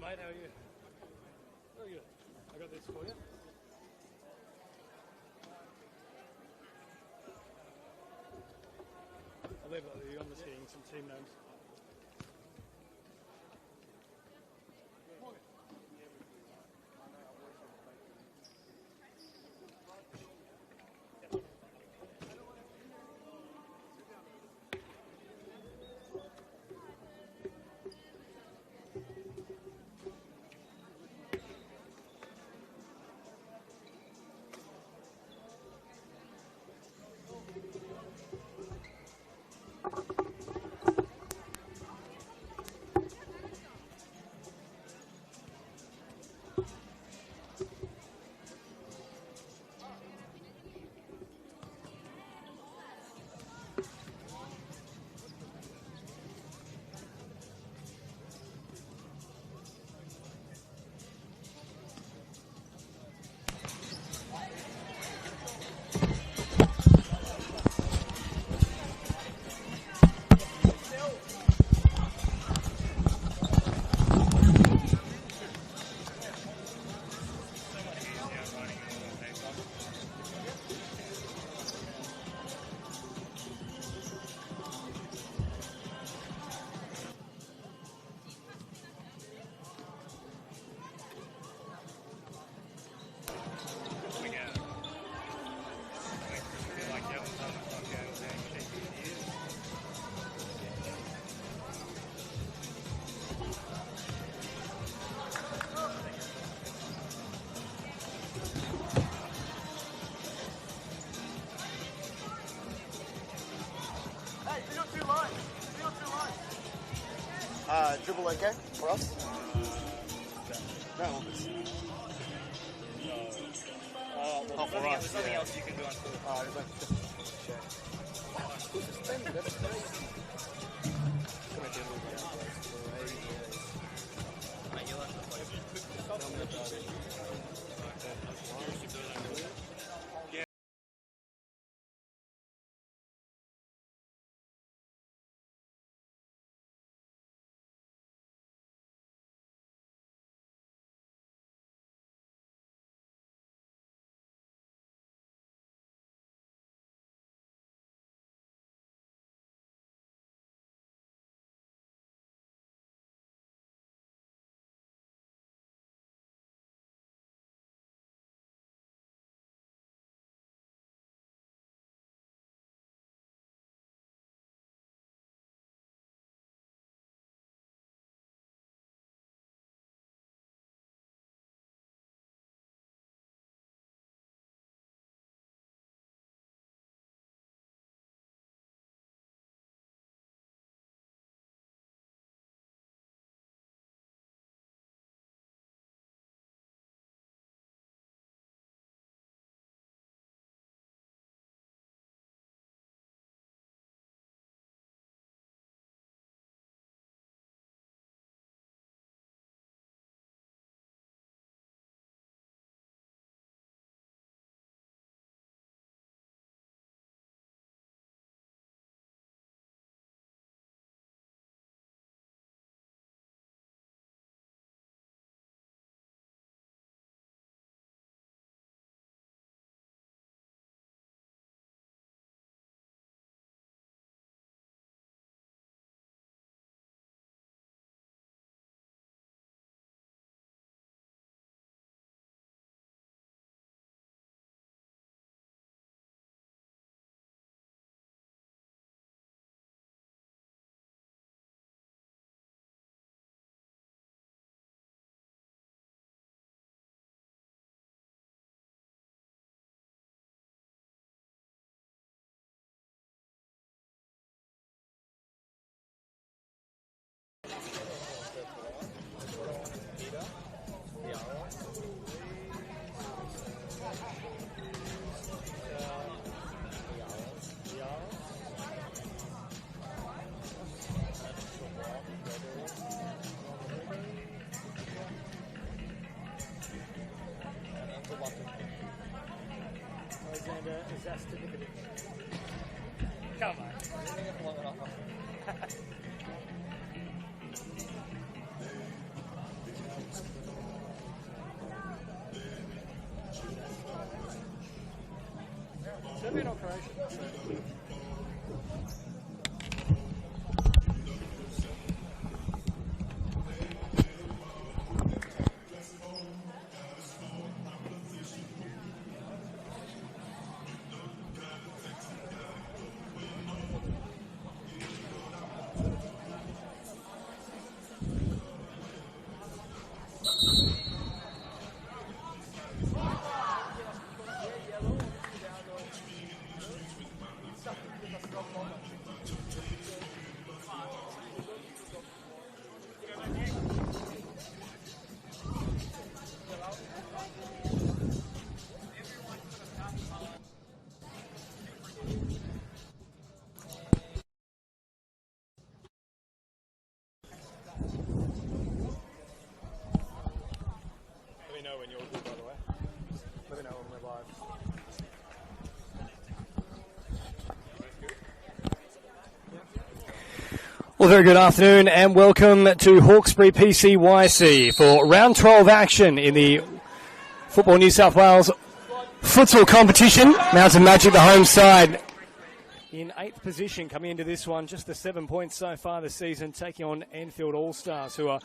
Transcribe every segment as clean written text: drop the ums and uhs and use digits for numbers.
Mate, how are you? Very good. I got this for you. I'll leave it with you on the skiing, some team names. Dribble okay for us? No. Not for us. There's nothing else you can do on foot. There's like just check. Suspended, that's crazy. that certificate? Come on. Serbia or Croatia? When you're good, by the way. Let me know when we're live. Well, very good afternoon and welcome to Hawkesbury PCYC for round 12 action in the Football New South Wales futsal competition. Mountain Majik, the home side, in 8th position coming into this one. Just the 7 points so far this season, taking on Enfield Allstars, who are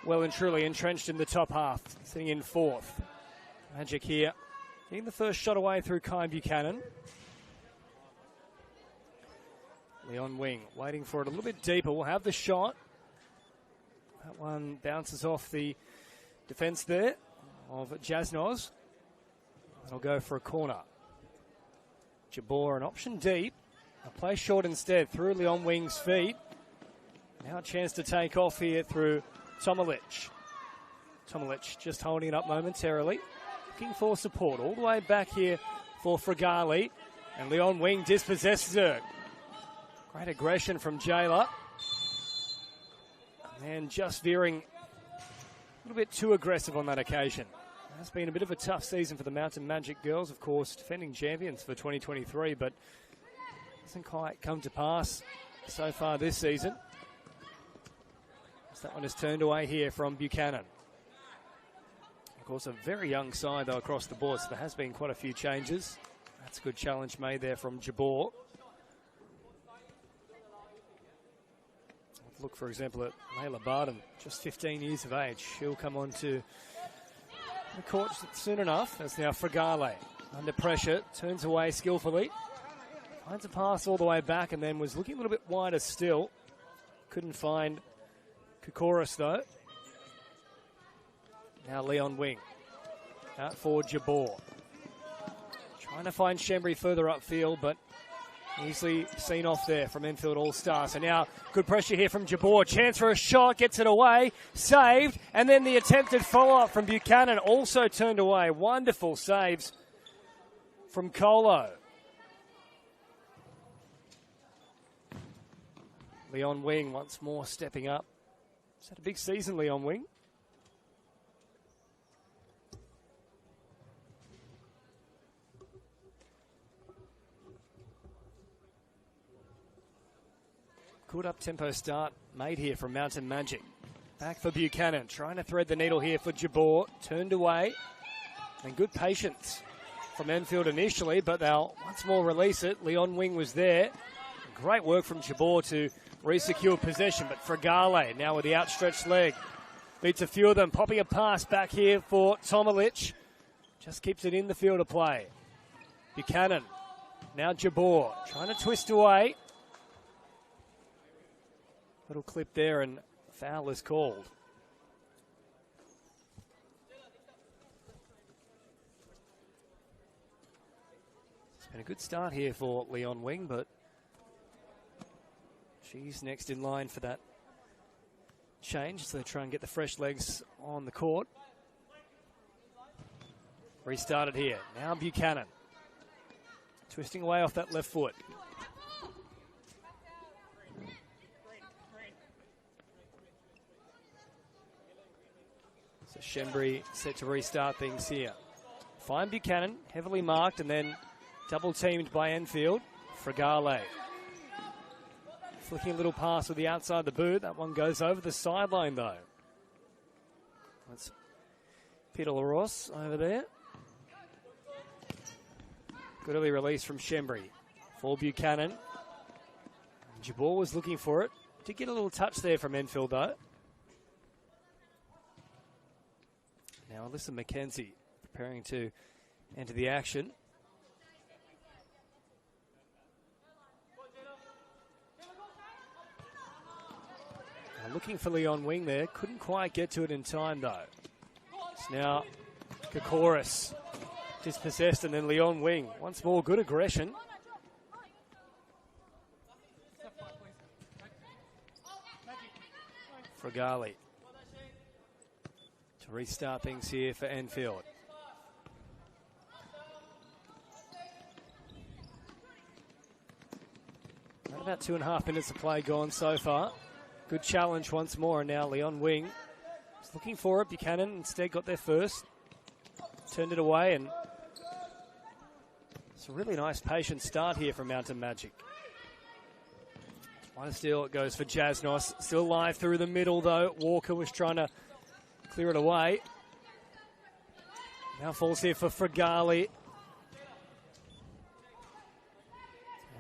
well and truly entrenched in the top half, sitting in 4th. Majik here, getting the first shot away through Kai Buchanan. Leon Wing waiting for it a little bit deeper. We'll have the shot. That one bounces off the defence there of Jasnoz. That'll go for a corner. Jabor, an option deep. A play short instead through Leon Wing's feet. Now a chance to take off here through Tomalich. Tomalich just holding it up momentarily. Looking for support all the way back here for Fregali. And Leon Wing dispossesses her. Great aggression from Jayla. And just veering a little bit too aggressive on that occasion. It's been a bit of a tough season for the Mountain Majik girls, of course, defending champions for 2023, but hasn't quite come to pass so far this season. That one is turned away here from Buchanan. Of course, a very young side, though, across the board, so there has been quite a few changes. That's a good challenge made there from Jabor. Look, for example, at Layla Barden, just 15 years of age. She'll come on to the court soon enough. That's now Fregale under pressure, turns away skillfully. Finds a pass all the way back and then was looking a little bit wider still. Couldn't find Kokoris, though. Now Leon Wing out for Jabor. Trying to find Shembri further upfield, but easily seen off there from Enfield All-Stars. So now good pressure here from Jabor. Chance for a shot, gets it away, saved, and then the attempted follow-up from Buchanan also turned away. Wonderful saves from Colo. Leon Wing once more stepping up. He's had a big season, Leon Wing. Good up-tempo start made here from Mountain Majik. Back for Buchanan, trying to thread the needle here for Jabor. Turned away. And good patience from Enfield initially, but they'll once more release it. Leon Wing was there. Great work from Jabor to re-secure possession, but Fregale now with the outstretched leg. Beats a few of them, popping a pass back here for Tomalich. Just keeps it in the field of play. Buchanan, now Jabor, trying to twist away. Little clip there and foul is called. It's been a good start here for Leon Wing, but she's next in line for that change, so they try and get the fresh legs on the court. Restarted here. Now Buchanan. Twisting away off that left foot. So Shembri set to restart things here. Fine Buchanan, heavily marked, and then Double teamed by Enfield. Fregale. Flicking a little pass with the outside the boot. That one goes over the sideline though. That's Peter LaRosse over there. Good early release from Shembry. For Buchanan. Jabor was looking for it. Did get a little touch there from Enfield though. Now Alyssa McKenzie preparing to enter the action. Now looking for Leon Wing there. Couldn't quite get to it in time though. It's now Kokoris dispossessed and then Leon Wing. Once more, good aggression. Fregale to restart things here for Enfield. Around about 2.5 minutes of play gone so far. Good challenge once more, and now Leon Wing is looking for it. Buchanan instead got there first. Turned it away, and it's a really nice patient start here from Mountain Majik. One steal, it goes for Jasnos. Still live through the middle though. Walker was trying to clear it away. Now falls here for Fregale.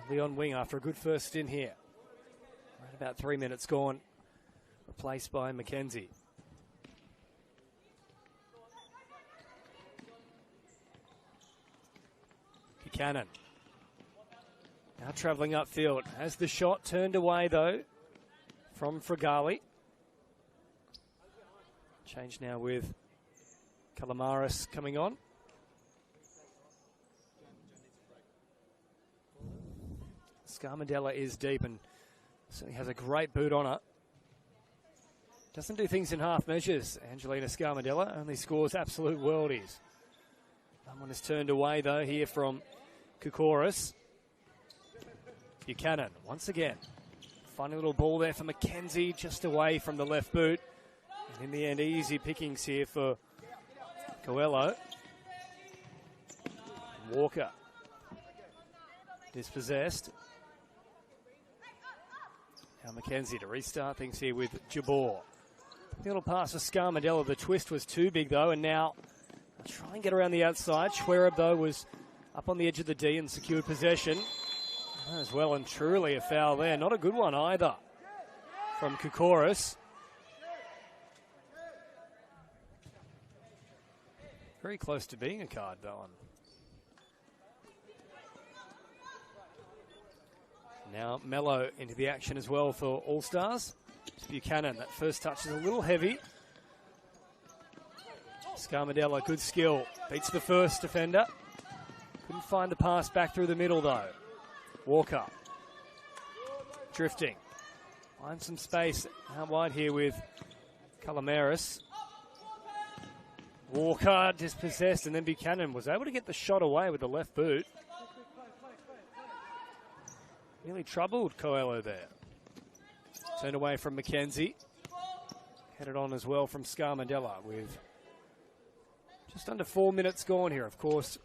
Leon Wing after a good first stint here. Right about 3 minutes gone. Replaced by McKenzie. Buchanan. Now travelling upfield. Has the shot turned away though from Fregale. Change now with Calamaris coming on. Scarmandella is deep and certainly has a great boot on her. Doesn't do things in half measures. Angelina Scarmandella only scores absolute worldies. That one is turned away though here from Kokoris. Buchanan once again. Funny little ball there for McKenzie just away from the left boot. And in the end, easy pickings here for Coelho. Walker dispossessed. Now McKenzie to restart things here with Jabor. Little pass for Scarmandella. The twist was too big though, and now they'll try and get around the outside. Schwereb though was up on the edge of the D and secured possession. As well and truly a foul there. Not a good one either from Kokoris. Very close to being a card, that one. Now Mello into the action as well for Allstars. Buchanan, that first touch is a little heavy. Scarmandella, good skill. Beats the first defender. Couldn't find the pass back through the middle though. Walker. Drifting. Find some space out wide here with Calamaris. Walker dispossessed, and then Buchanan was able to get the shot away with the left boot. Nearly troubled Coelho there. Turned away from McKenzie. Headed on as well from Scarmandella with just under 4 minutes gone here. Of course,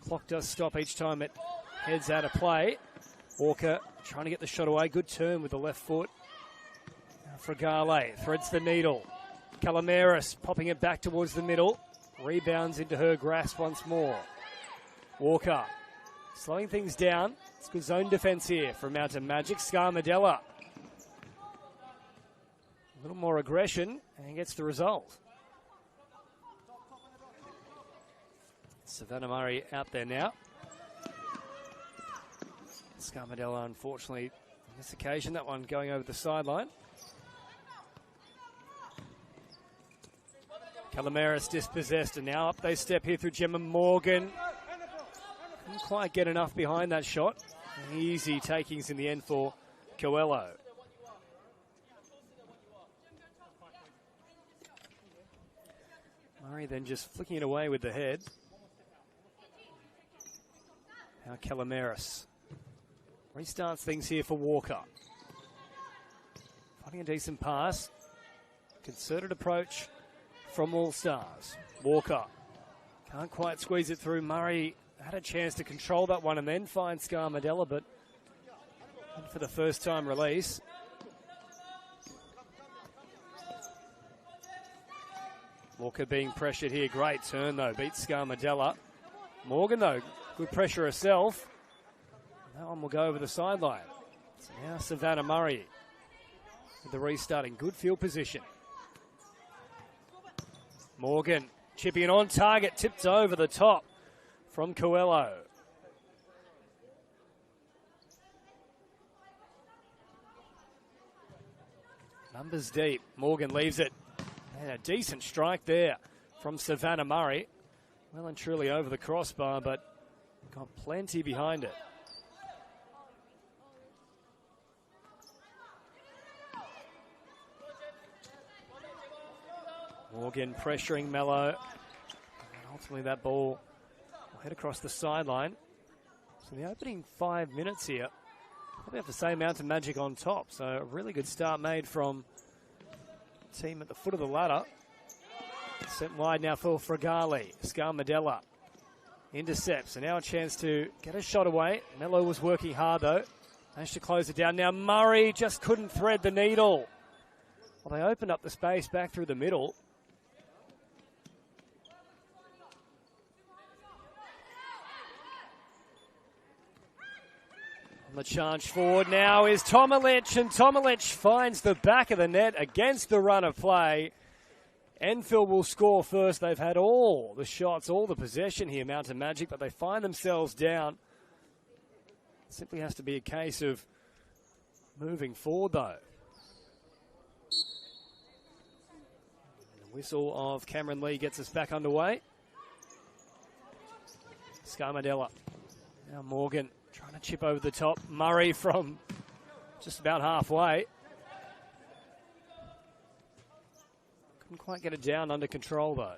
clock does stop each time it heads out of play. Walker trying to get the shot away. Good turn with the left foot. Fregale threads the needle. Calamaris popping it back towards the middle. Rebounds into her grasp once more. Walker slowing things down. It's good zone defense here from Mountain Majik. Scarmandella. A little more aggression and gets the result. Savannah Murray out there now. Scarmandella, unfortunately, on this occasion, that one going over the sideline. Calamaris dispossessed, and now up they step here through Gemma Morgan. Couldn't quite get enough behind that shot. Easy takings in the end for Coelho. Murray then just flicking it away with the head. Now Calamaris restarts things here for Walker. Finding a decent pass. Concerted approach from Allstars. Walker can't quite squeeze it through. Murray had a chance to control that one and then find Scarmadella, but for the first time release. Walker being pressured here. Great turn, though. Beats Scarmadella. Morgan, though, good pressure herself. That one will go over the sideline. So now Savannah Murray with the restart in good field position. Morgan chipping it on target. Tipped over the top from Coelho. Numbers deep. Morgan leaves it. And a decent strike there from Savannah Murray. Well and truly over the crossbar, but got plenty behind it. Morgan pressuring Mello. And ultimately that ball will head across the sideline. So the opening 5 minutes here, probably have the same amount of Majik on top. So a really good start made from the team at the foot of the ladder. Sent wide now for Fregali. Scarmadella intercepts, and now a chance to get a shot away. Mello was working hard though. Managed to close it down. Now Murray just couldn't thread the needle. Well, they opened up the space back through the middle. On the charge forward now is Tomilic, and Tomilic finds the back of the net against the run of play. Enfield will score first. They've had all the shots, all the possession here, Mountain Majik, but they find themselves down. Simply has to be a case of moving forward, though. And the whistle of Cameron Lee gets us back underway. Scarmadella. Now Morgan trying to chip over the top. Murray from just about halfway. Couldn't quite get it down under control, though.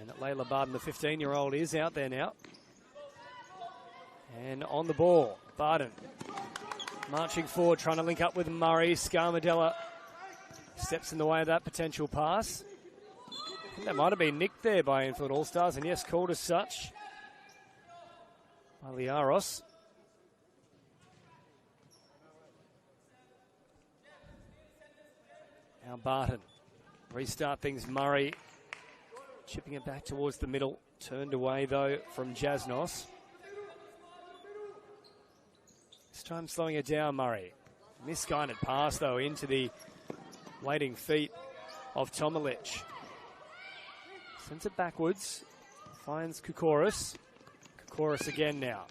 And Layla Barden, the 15-year-old, is out there now. And on the ball, Barden marching forward, trying to link up with Murray. Scarmadella steps in the way of that potential pass. I think that might have been nicked there by Enfield Allstars, and yes, called as such by Liaros. Now Barton, restart things. Murray chipping it back towards the middle. Turned away, though, from Jasnos. This time slowing it down, Murray. Misguided pass, though, into the waiting feet of Tomilic. Sends it backwards. Finds Koukouris. Koukouris again now.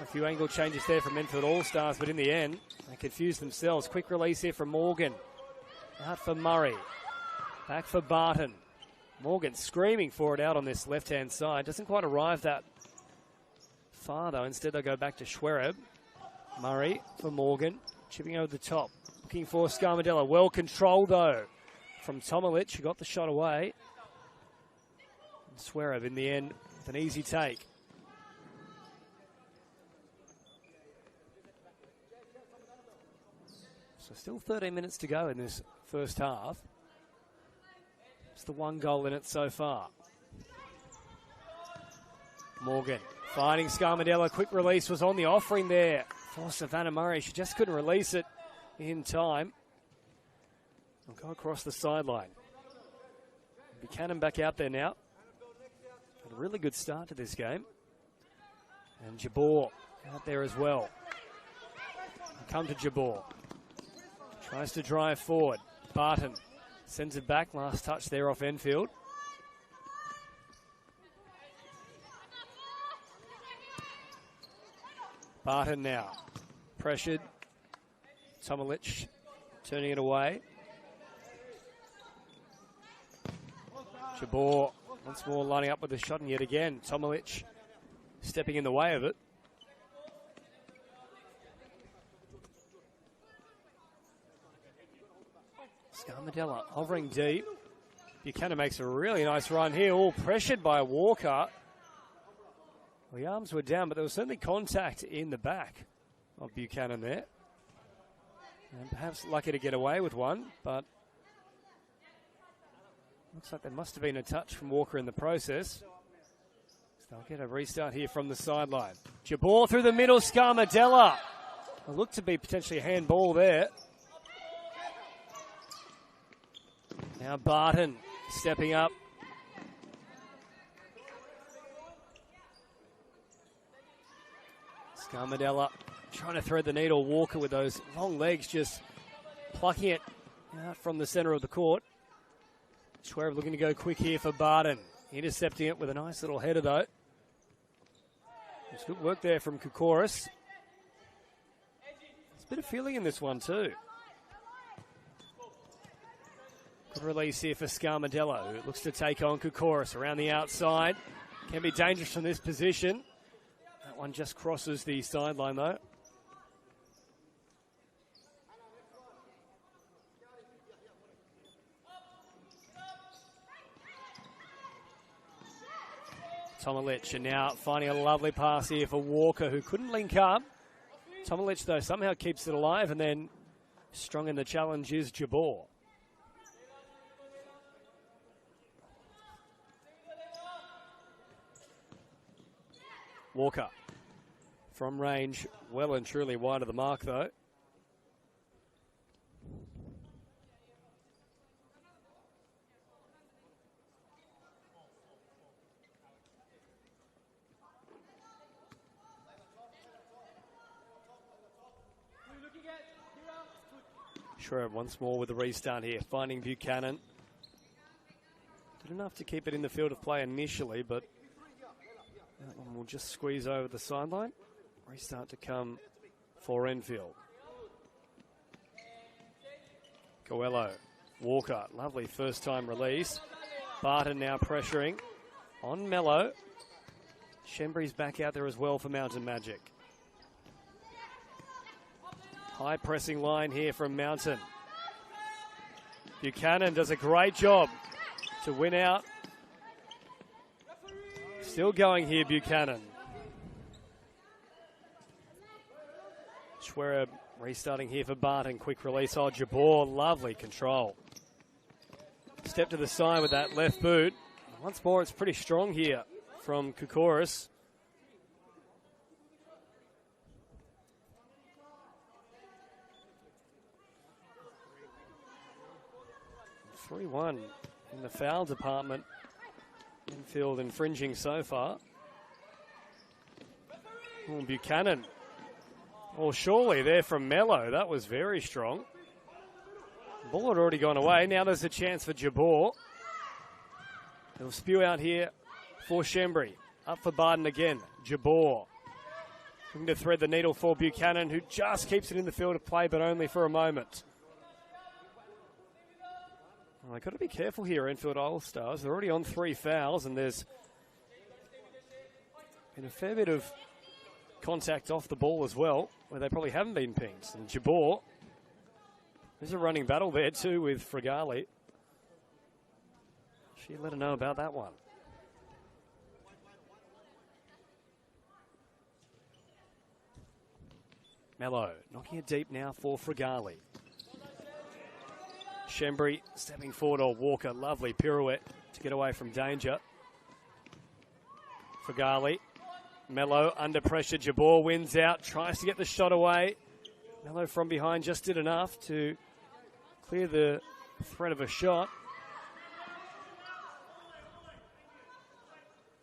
A few angle changes there from Enfield Allstars, but in the end, they confused themselves. Quick release here from Morgan. Out for Murray. Back for Barton. Morgan screaming for it out on this left-hand side. Doesn't quite arrive that far, though. Instead, they'll go back to Schwereb. Murray for Morgan. Chipping over the top. Looking for Scarmadella. Well controlled, though, from Tomilic, who got the shot away. And Schwereb, in the end, with an easy take. So still 13 minutes to go in this first half. It's the one goal in it so far. Morgan finding Scarmadella. Quick release was on the offering there for Savannah Murray. She just couldn't release it in time. We'll go across the sideline. Buchanan back out there now. Had a really good start to this game. And Jabor out there as well. Come to Jabor. Tries to drive forward. Barton sends it back. Last touch there off Enfield. Barton now. Pressured. Tomilic turning it away. Jabor once more lining up with the shot, and yet again Tomilic stepping in the way of it. Scarmadella hovering deep. Buchanan makes a really nice run here, all pressured by Walker. Well, the arms were down, but there was certainly contact in the back of Buchanan there. And perhaps lucky to get away with one, but looks like there must have been a touch from Walker in the process. So they'll get a restart here from the sideline. Jabor through the middle, Scarmadella. It looked to be potentially a handball there. Now Barton stepping up. Scarmadella trying to thread the needle. Walker with those long legs just plucking it out from the centre of the court. Schwerer looking to go quick here for Barton. Intercepting it with a nice little header though. It's good work there from Koukouris. There's a bit of feeling in this one too. Good release here for Scarmadella, who looks to take on Koukouris around the outside. Can be dangerous from this position. That one just crosses the sideline though. Tomalich, and now finding a lovely pass here for Walker, who couldn't link up. Tomalich, though, somehow keeps it alive, and then strong in the challenge is Jabor. Walker from range, well and truly wide of the mark, though. Schwerer once more with the restart here, finding Buchanan. Did enough to keep it in the field of play initially, but that one will just squeeze over the sideline. Restart to come for Enfield. Coelho, Walker, lovely first time release. Barton now pressuring on Mello. Shembry's back out there as well for Mountain Majik. High pressing line here from Mountain. Buchanan does a great job to win out. Still going here, Buchanan. Schwerer restarting here for Barton. Quick release. Oh, Jabor, lovely control. Step to the side with that left boot. Once more, it's pretty strong here from Koukouris. 3-1 in the foul department. Enfield infringing so far. Oh, Buchanan. Well, surely there from Mello. That was very strong. The ball had already gone away. Now there's a chance for Jabor. It'll spew out here for Shembry. Up for Barton again. Jabor. Looking to thread the needle for Buchanan, who just keeps it in the field of play, but only for a moment. Well, they've got to be careful here, Enfield Allstars. They're already on 3 fouls, and there's been a fair bit of contact off the ball as well, where they probably haven't been pinged. And Jabor, there's a running battle there too with Fregali. She let her know about that one. Mello knocking it deep now for Fregali. Shembry stepping forward. Oh, Walker, lovely pirouette to get away from danger. Fregali. Mello under pressure. Jabor wins out, tries to get the shot away. Mello from behind just did enough to clear the threat of a shot.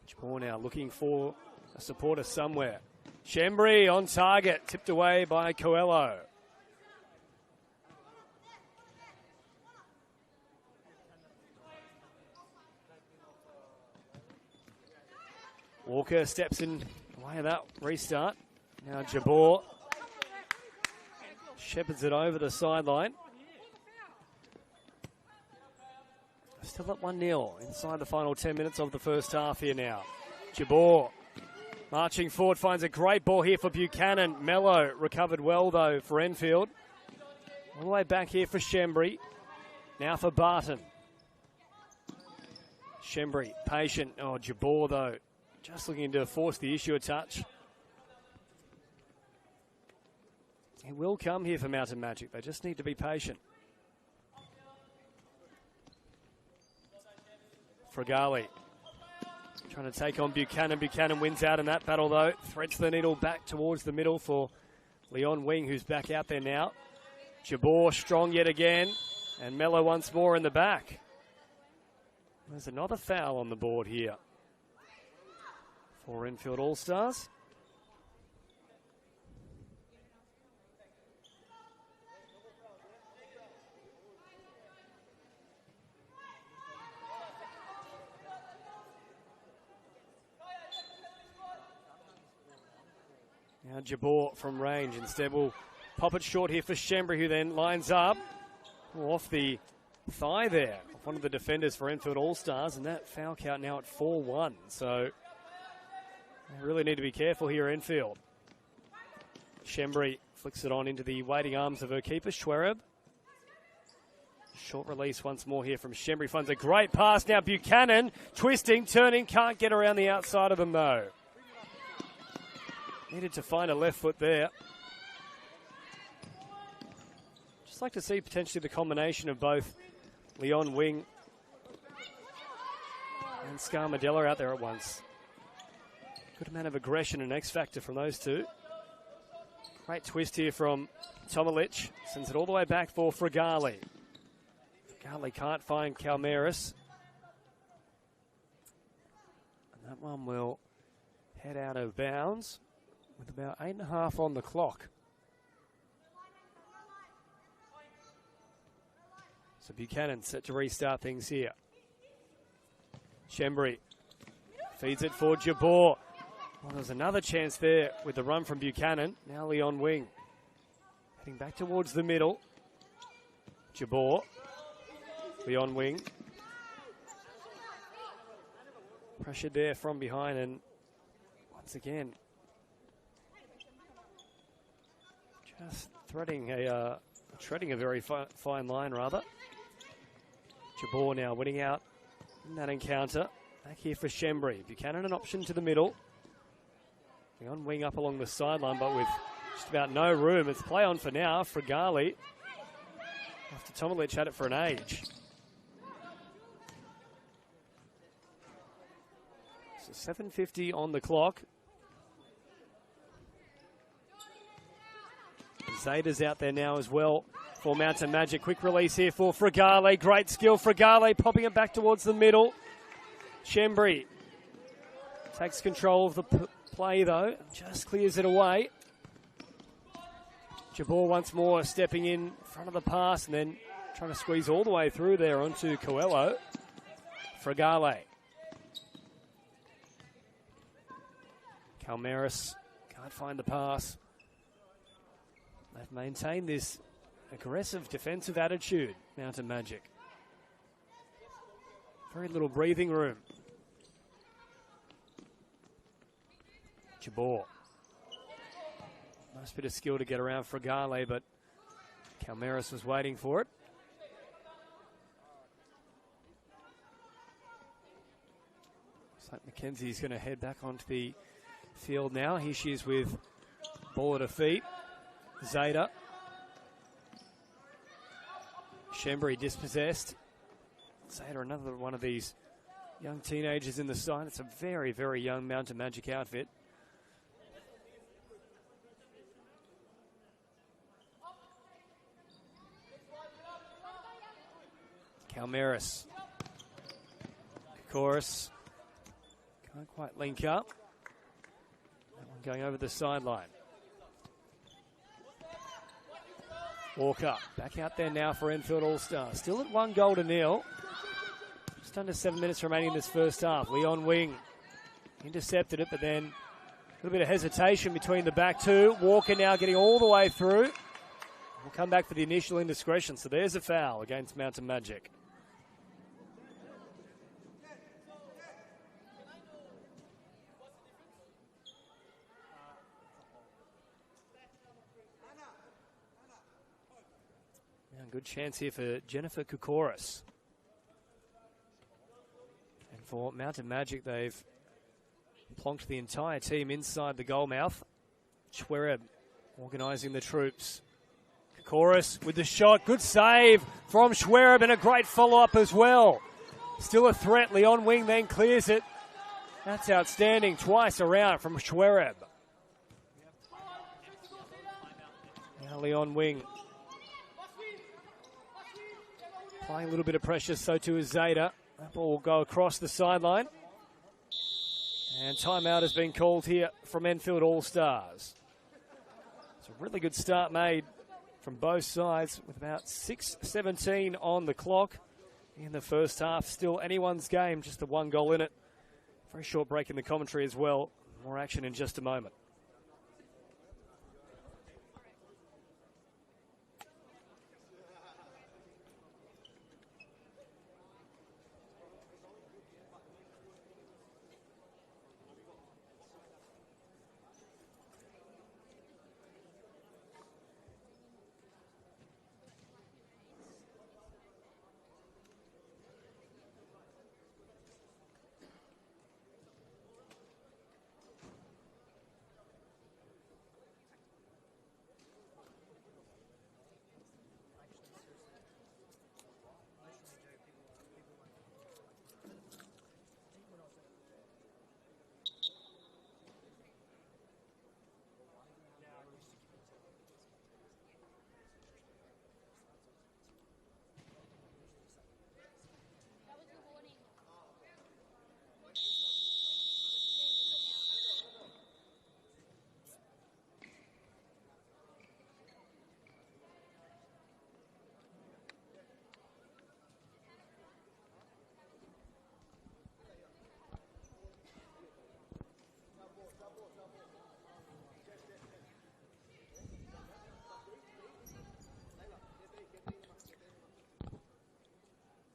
Jabor now looking for a supporter somewhere. Shembry on target, tipped away by Coelho. Walker steps in away of that restart. Now Jabor shepherds it over the sideline. Still at 1-0 inside the final 10 minutes of the first half here now. Jabor marching forward, finds a great ball here for Buchanan. Mello recovered well though for Enfield. All the way back here for Shembry. Now for Barton. Shembry patient. Oh, Jabor though just looking to force the issue a touch. It will come here for Mountain Majik. They just need to be patient. Pregame trying to take on Buchanan. Buchanan wins out in that battle, though. Threads the needle back towards the middle for Leon Wing, who's back out there now. Jabor strong yet again. And Mello once more in the back. There's another foul on the board here for Enfield Allstars. Now Jabor from range. Instead will pop it short here for Shembri, who then lines up. Off the thigh there of one of the defenders for Enfield Allstars, and that foul count now at 4-1. So they really need to be careful here, Enfield. Shembri flicks it on into the waiting arms of her keeper, Schwereb. Short release once more here from Shembri. Finds a great pass. Now Buchanan twisting, turning, can't get around the outside of them though. Needed to find a left foot there. Just like to see potentially the combination of both Leon Wing and Scarmadella out there at once. Good amount of aggression and X factor from those two. Great twist here from Tomalic. Sends it all the way back for Pregame. Pregame can't find Calmeris. And that one will head out of bounds with about 8.5 on the clock. So Buchanan set to restart things here. Shembri feeds it for Jabor. Well, there's another chance there with the run from Buchanan. Now Leon Wing heading back towards the middle. Jabor. Leon Wing. Pressured there from behind, and once again just treading a very fine line, rather. Jabor now winning out in that encounter. Back here for Shembri. Buchanan an option to the middle. Leon Wing up along the sideline, but with just about no room. It's play on for now. Pregame, after Tomalic had it for an age. So 7:50 on the clock. Zeta's out there now as well for Mountain Majik. Quick release here for Pregame. Great skill. Pregame popping it back towards the middle. Shembri takes control of the play though. Just clears it away. Jabor once more stepping in front of the pass and then trying to squeeze all the way through there onto Coelho. Pregame. Calmeris can't find the pass. They've maintained this aggressive defensive attitude, Mountain Majik. Very little breathing room. Jabor. Nice bit of skill to get around Pregame, but Calmeris was waiting for it. Looks like Mackenzie's going to head back onto the field now. Here she is with ball at her feet. Zeta. Shembri dispossessed. Zeta, another one of these young teenagers in the side. It's a very, very young Mountain Majik outfit. Calmeris. Kokoris. Can't quite link up. That one going over the sideline. Walker back out there now for Enfield Allstars. Still at 1-0. Just under 7 minutes remaining in this first half. Leon Wing intercepted it, but then a little bit of hesitation between the back two. Walker now getting all the way through. We'll come back for the initial indiscretion. So there's a foul against Mountain Majik. Good chance here for Jennifer Kokoris. And for Mountain Majik, they've Plonked the entire team inside the goal mouth. Schwereb organising the troops. Kokoris with the shot. Good save from Schwereb and a great follow-up as well. Still a threat. Leon Wing then clears it. That's outstanding. Twice around from Schwereb. Now Leon Wing. Applying a little bit of pressure, so too is Zeta. That ball will go across the sideline. And timeout has been called here from Enfield Allstars. It's a really good start made from both sides with about 6:17 on the clock in the first half. Still anyone's game, just the one goal in it. Very short break in the commentary as well. More action in just a moment.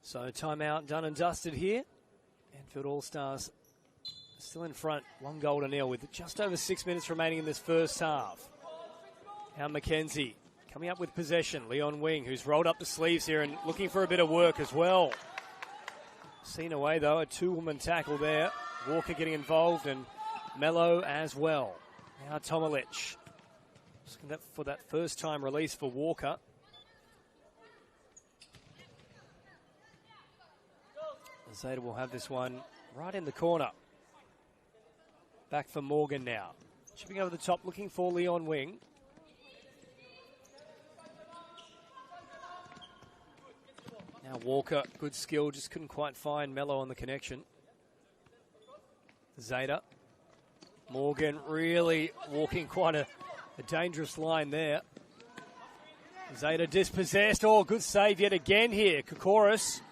So timeout done and dusted here. Enfield Allstars still in front, 1-0 with just over 6 minutes remaining in this first half. Now Mackenzie coming up with possession. Leon Wing, who's rolled up the sleeves here and looking for a bit of work as well. Seen away though, a two-woman tackle there. Walker getting involved and Mello as well. Now Tomalich. Looking for that first time release for Walker. Zeta will have this one right in the corner. Back for Morgan now. Chipping over the top, looking for Leon Wing. Now Walker, good skill, just couldn't quite find Mello on the connection. Zeta. Morgan really walking quite a dangerous line there. Zeta dispossessed. Oh, good save yet again here. Kokoris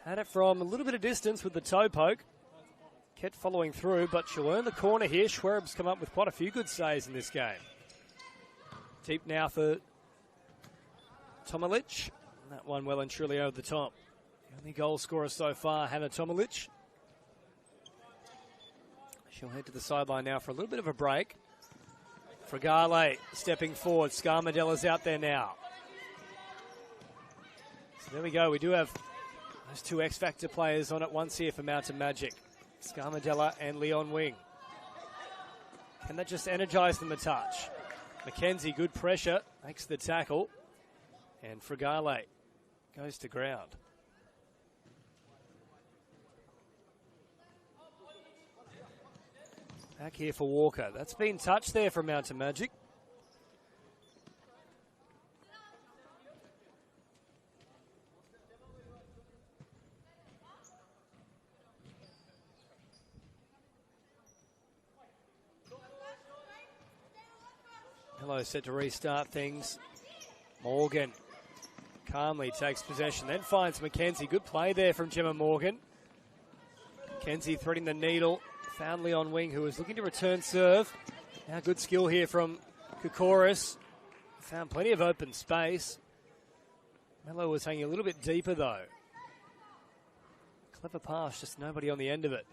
had it from a little bit of distance with the toe poke. Kept following through, but she'll earn the corner here. Schwereb's come up with quite a few good saves in this game. Deep now for Tomalich. That one well and truly over the top. The only goal scorer so far, Hannah Tomalich. She'll head to the sideline now for a little bit of a break. Fregale stepping forward. Scarmadella's out there now. So there we go. We do have those two X-Factor players on it once here for Mountain Majik. Scarmadella and Leon Wing. Can that just energise them a touch? Mackenzie, good pressure, makes the tackle. And Fregale goes to ground. Back here for Walker. That's been touched there from Mountain Majik. Hello, set to restart things. Morgan calmly takes possession, then finds Mackenzie. Good play there from Gemma Morgan. Mackenzie threading the needle. Found Leon Wing, who was looking to return serve. Now good skill here from Kokoris. Found plenty of open space. Mello was hanging a little bit deeper, though. Clever pass, just nobody on the end of it.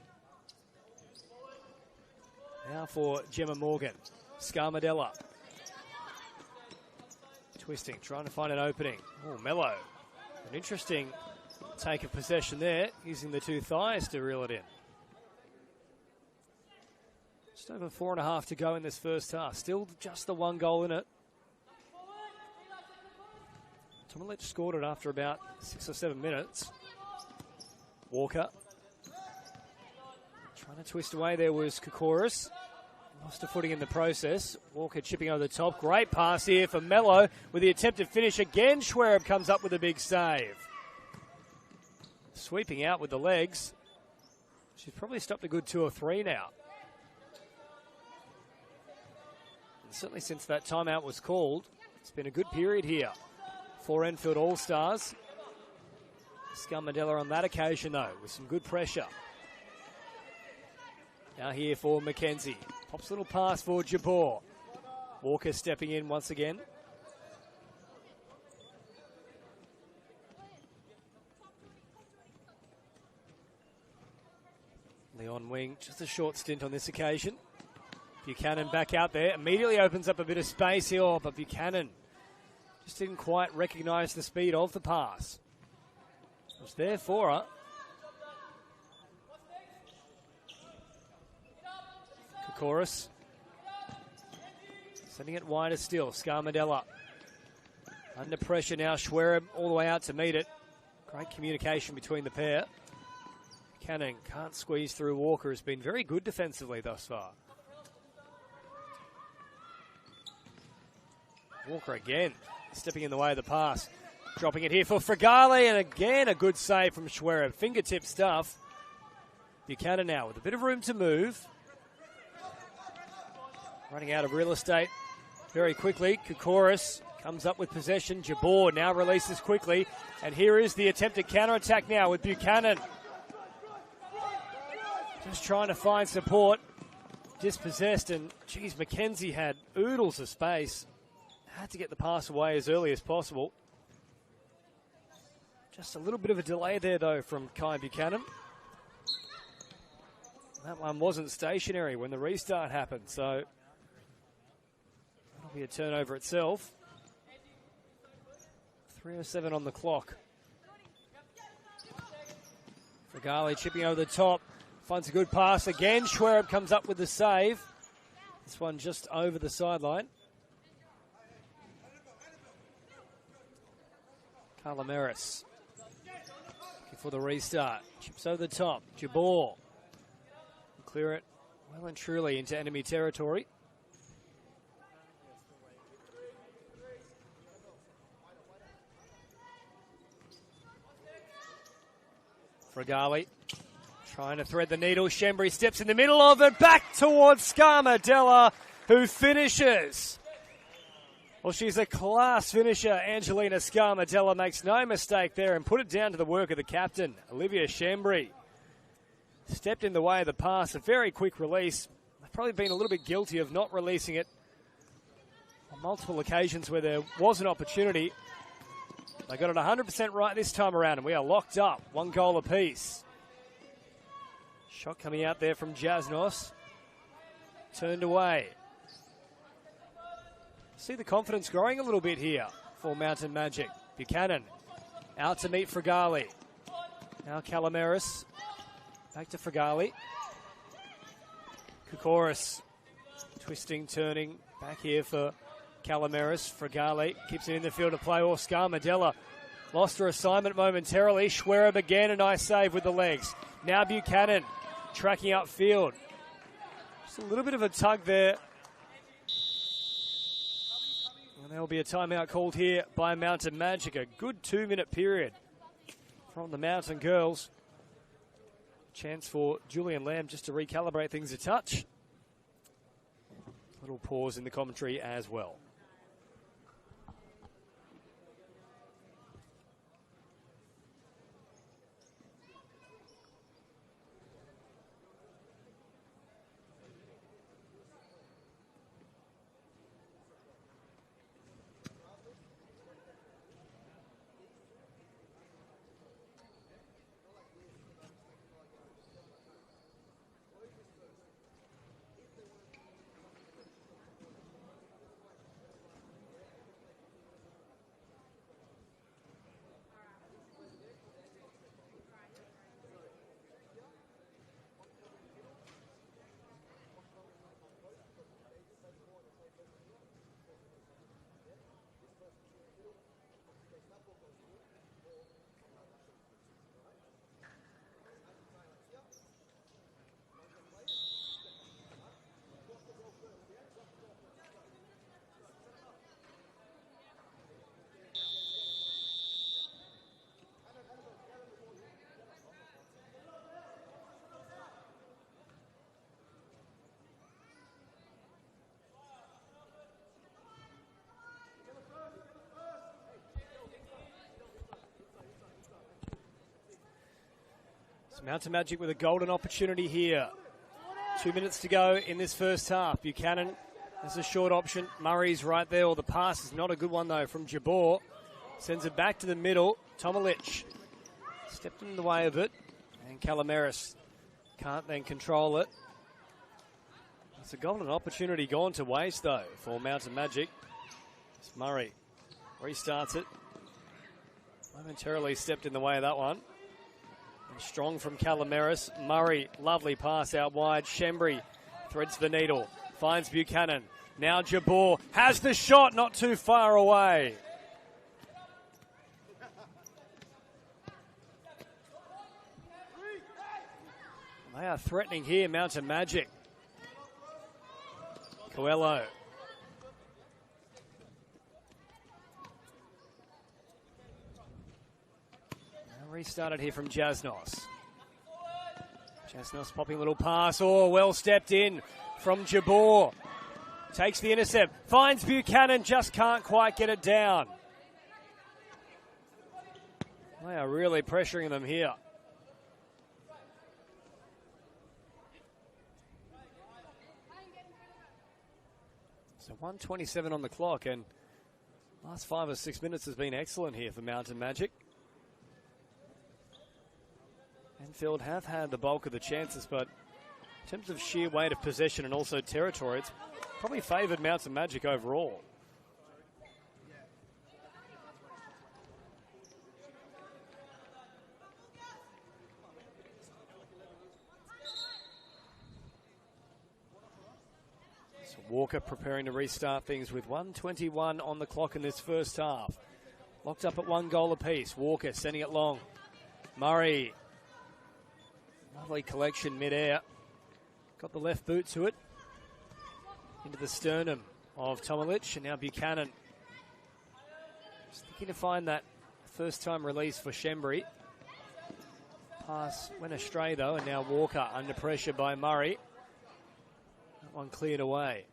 Now for Gemma Morgan. Scarmadella. Twisting, trying to find an opening. Oh, Mello. An interesting take of possession there, using the two thighs to reel it in. Just over 4.5 to go in this first half. Still just the one goal in it. Tomalich scored it after about 6 or 7 minutes. Walker. Trying to twist away there was Kokoris. Lost a footing in the process. Walker chipping over the top. Great pass here for Mello with the attempted finish again. Schwerb comes up with a big save. Sweeping out with the legs. She's probably stopped a good 2 or 3 now. And certainly since that timeout was called, it's been a good period here for Enfield Allstars. Scarmadella on that occasion, though, with some good pressure. Now here for McKenzie. Pops a little pass for Jabor. Walker stepping in once again. Leon Wing, just a short stint on this occasion. Buchanan back out there. Immediately opens up a bit of space here, but Buchanan just didn't quite recognise the speed of the pass. It was there for her. Kokoris. Sending it wider still. Scarmadella. Under pressure now. Schwerb all the way out to meet it. Great communication between the pair. Cannon can't squeeze through. Walker has been very good defensively thus far. Walker again. Stepping in the way of the pass. Dropping it here for Fregale. And again a good save from Schwerb. Fingertip stuff. Buchanan now with a bit of room to move. Running out of real estate very quickly. Kokoris comes up with possession. Jabor now releases quickly. And here is the attempted counter-attack now with Buchanan. Just trying to find support. Dispossessed. And, geez, McKenzie had oodles of space. Had to get the pass away as early as possible. Just a little bit of a delay there, though, from Kai Buchanan. That one wasn't stationary when the restart happened, so that'll be a turnover itself. 3:07 on the clock. Fregale chipping over the top. Finds a good pass again. Schwerb comes up with the save. This one just over the sideline. Calameris looking for the restart. Chips over the top. Jabor. Clear it well and truly into enemy territory. Fregale trying to thread the needle. Shembri steps in the middle of it. Back towards Scarmadella, who finishes. Well, she's a class finisher. Angelina Scarmadella makes no mistake there and put it down to the work of the captain, Olivia Shembri. Stepped in the way of the pass. A very quick release. They've probably been a little bit guilty of not releasing it on multiple occasions where there was an opportunity. They got it 100% right this time around, and we are locked up. 1 goal apiece. Shot coming out there from Jasnos. Turned away. See the confidence growing a little bit here for Mountain Majik. Buchanan out to meet Fregale. Now Calameris. Back to Fregale. Kokoris twisting, turning. Back here for Calameris. Fregale keeps it in the field of play. Or Scarmadella lost her assignment momentarily. Schwerb again, a nice save with the legs. Now Buchanan tracking upfield. Just a little bit of a tug there. And there will be a timeout called here by Mountain Majik. A good 2-minute period from the Mountain Girls. Chance for Julian Lamb just to recalibrate things a touch. Little pause in the commentary as well. So Mountain Majik with a golden opportunity here. 2 minutes to go in this first half. Buchanan has a short option. Murray's right there. Well, the pass is not a good one, though, from Jabor. Sends it back to the middle. Tomalich stepped in the way of it. And Calameris can't then control it. It's a golden opportunity gone to waste, though, for Mountain Majik. It's Murray restarts it. Momentarily stepped in the way of that one. And strong from Calameris. Murray, lovely pass out wide. Shembri threads the needle. Finds Buchanan. Now Jabor has the shot, not too far away. They are threatening here, Mountain Majik. Coelho. Restarted here from Jasnos. Jasnos popping a little pass. Oh, well stepped in from Jabor. Takes the intercept. Finds Buchanan, just can't quite get it down. They are really pressuring them here. So 1:27 on the clock, and last 5 or 6 minutes has been excellent here for Mountain Majik. Enfield have had the bulk of the chances, but in terms of sheer weight of possession and also territory, it's probably favoured Mountain Majik overall. So Walker preparing to restart things with 1:21 on the clock in this first half. Locked up at 1 goal apiece. Walker sending it long. Murray. Lovely collection mid-air. Got the left boot to it. Into the sternum of Tomalich, and now Buchanan. Just looking to find that first-time release for Shembri. Pass went astray, though, and now Walker under pressure by Murray. That one cleared away.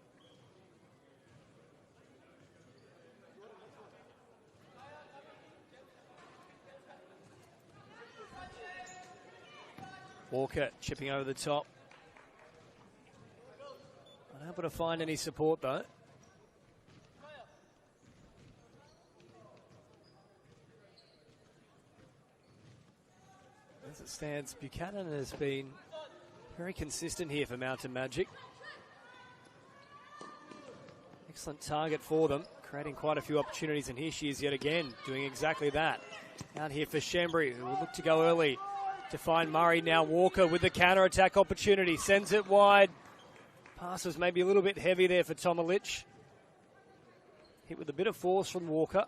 Walker chipping over the top. Unable to find any support, though. As it stands, Buchanan has been very consistent here for Mountain Majik. Excellent target for them, creating quite a few opportunities, and here she is yet again, doing exactly that. Out here for Shembri, who will look to go early to find Murray. Now Walker with the counter-attack opportunity. Sends it wide. Pass was maybe a little bit heavy there for Tomalich. Hit with a bit of force from Walker.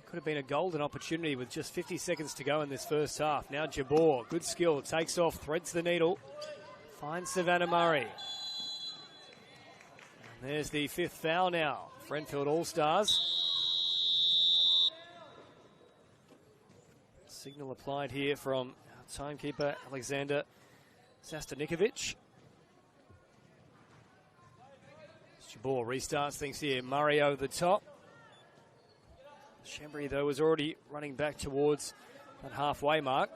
Could have been a golden opportunity with just 50 seconds to go in this first half. Now Jabor, good skill, takes off, threads the needle. Finds Savannah Murray. And there's the 5th foul now for Enfield Allstars. Signal applied here from our timekeeper, Alexander Zastanikovic. Jabor restarts things here. Murray over the top. Shembri, though, was already running back towards that halfway mark.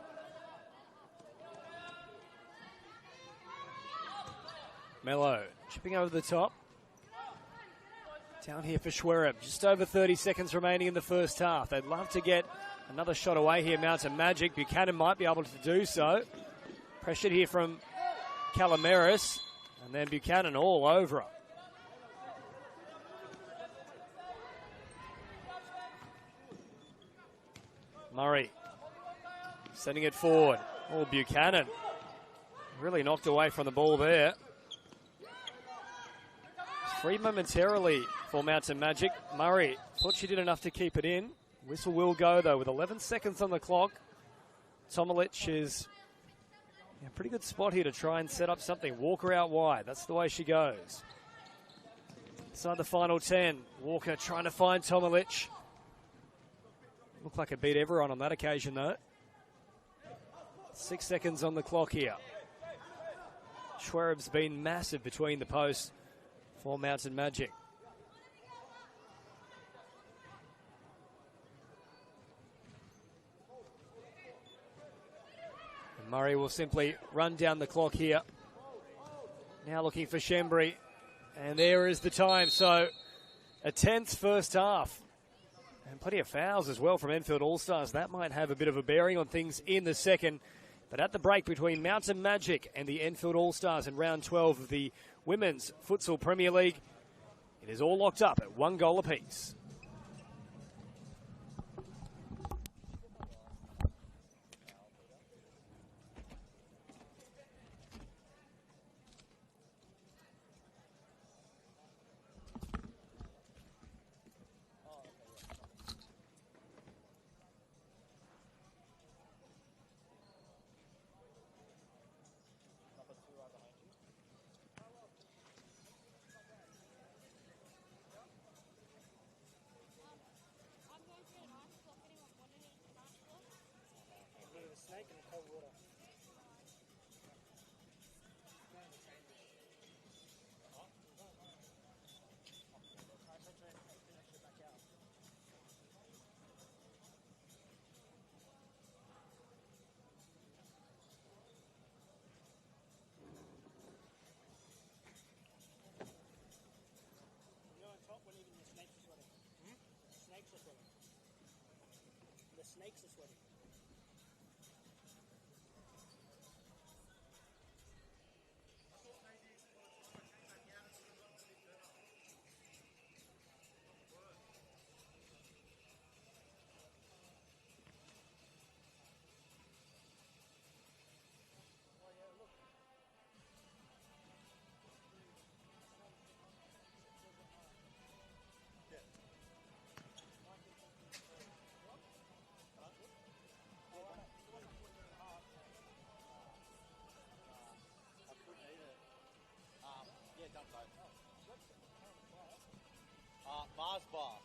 Mello chipping over the top. Down here for Schwerup. Just over 30 seconds remaining in the first half. They'd love to get another shot away here, Mountain Majik. Buchanan might be able to do so. Pressured here from Calameris. And then Buchanan all over it. Murray sending it forward. Oh, Buchanan really knocked away from the ball there. Free momentarily for Mountain Majik. Murray thought she did enough to keep it in. Whistle will go, though, with 11 seconds on the clock. Tomalich is in a pretty good spot here to try and set up something. Walker out wide. That's the way she goes. Inside the final 10. Walker trying to find Tomalich. Looked like it beat everyone on that occasion, though. 6 seconds on the clock here. Schwerub's been massive between the posts for Mountain Majik. Murray will simply run down the clock here. Now looking for Shembry. And there is the time. So a tense first half. And plenty of fouls as well from Enfield Allstars. That might have a bit of a bearing on things in the second. But at the break between Mountain Majik and the Enfield Allstars in round 12 of the Women's Futsal Premier League, it is all locked up at 1 goal apiece. The snakes are sweating. Mars bar.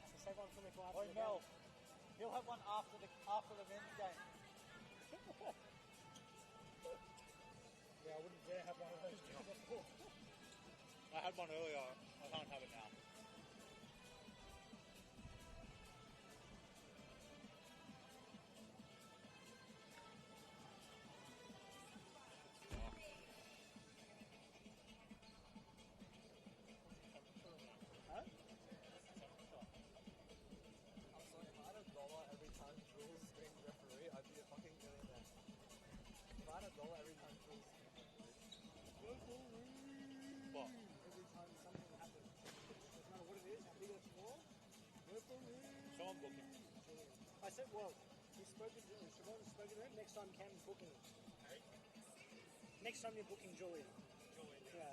That's the same one for me for after the Mel. game. He'll have one after the men's game. Yeah, I wouldn't dare have one of those before. I had one earlier. I can't have it now. I said, well, he's spoken to him. Siobhan's spoken to him. Next time Cam's booking him. Next time you're booking Julian. Yeah.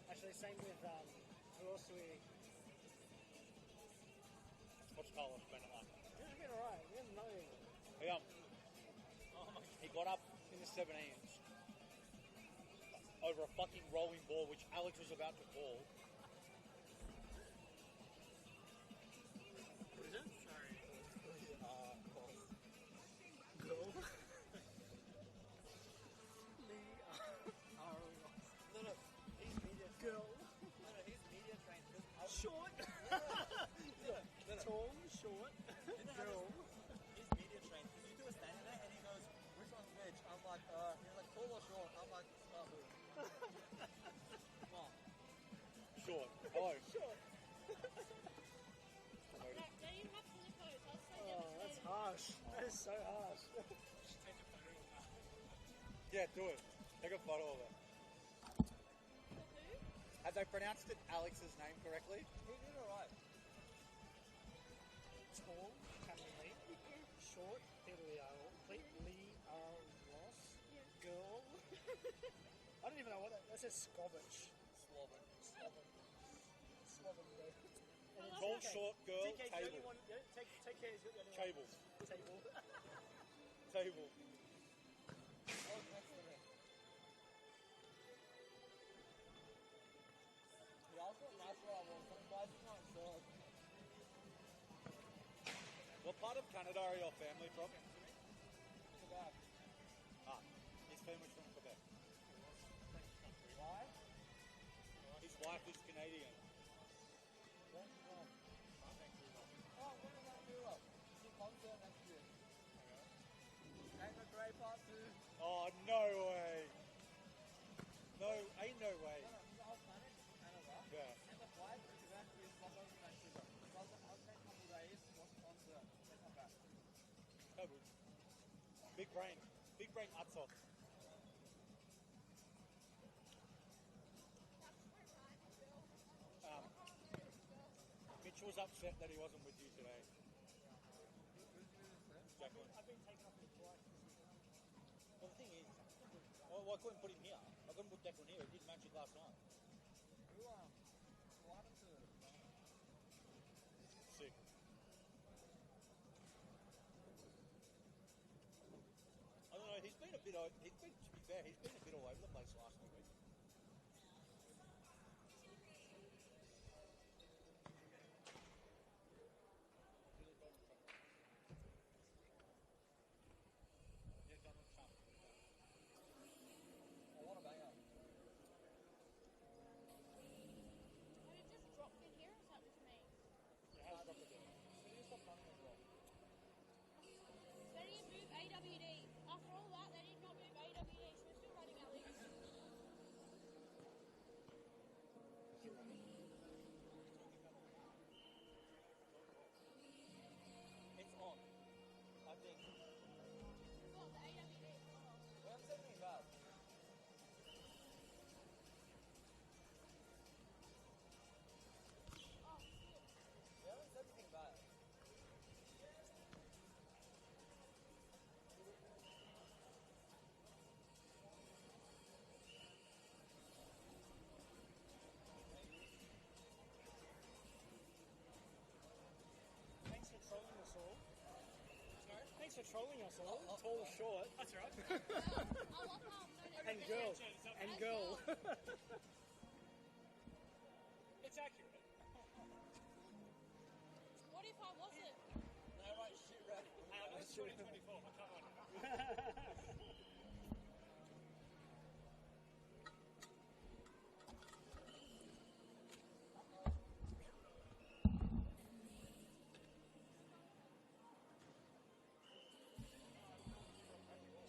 Actually, same with, who else do we... What's Carlos been like? Yeah, he's been alright. We haven't known him. He got up in the 17s over a fucking rolling ball, which Alex was about to call. Short. Tall, short. Girl. He's media trained. Because you do a standing there and he goes, which one's which? I'm like, he's like, tall or short? I'm like, Come on. Short. Oh. Short. Oh, that's harsh. That is so harsh. Yeah, do it. Take a photo of it. Have they pronounced it Alex's name correctly? He did alright. Tall, Cameron Lee. Short, Lee Ross. Girl. I don't even know what that says. Scovich. Sloven. Tall, short, girl, TK, table. Take care. He's got the only Table. Table. Table. What part of Canada are your family from? Quebec. His family's from Quebec. Why? His wife is Canadian. Where's she from? Vancouver. Oh, what about Vancouver? She's a concert next year. Oh, no way. No, ain't no way. Yeah. So good. Big brain. Big brain Atzok. Mitch was upset that he wasn't with you today. Jacqueline. I've been taken off his twice. Well, the thing is, I couldn't put him here. I couldn't put Declan here. He did Magic last night. Sick. I don't know. To be fair, he's been a bit all over the place last 2 weeks. It's on. I think. We haven't said anything bad. We haven't said anything bad. Thanks for trolling us all. Sorry? Thanks for trolling us all. Tall, short. That's right. And girl. And girl. It's accurate. What if I wasn't? No, right, shit, ready. It's 2024. I can't.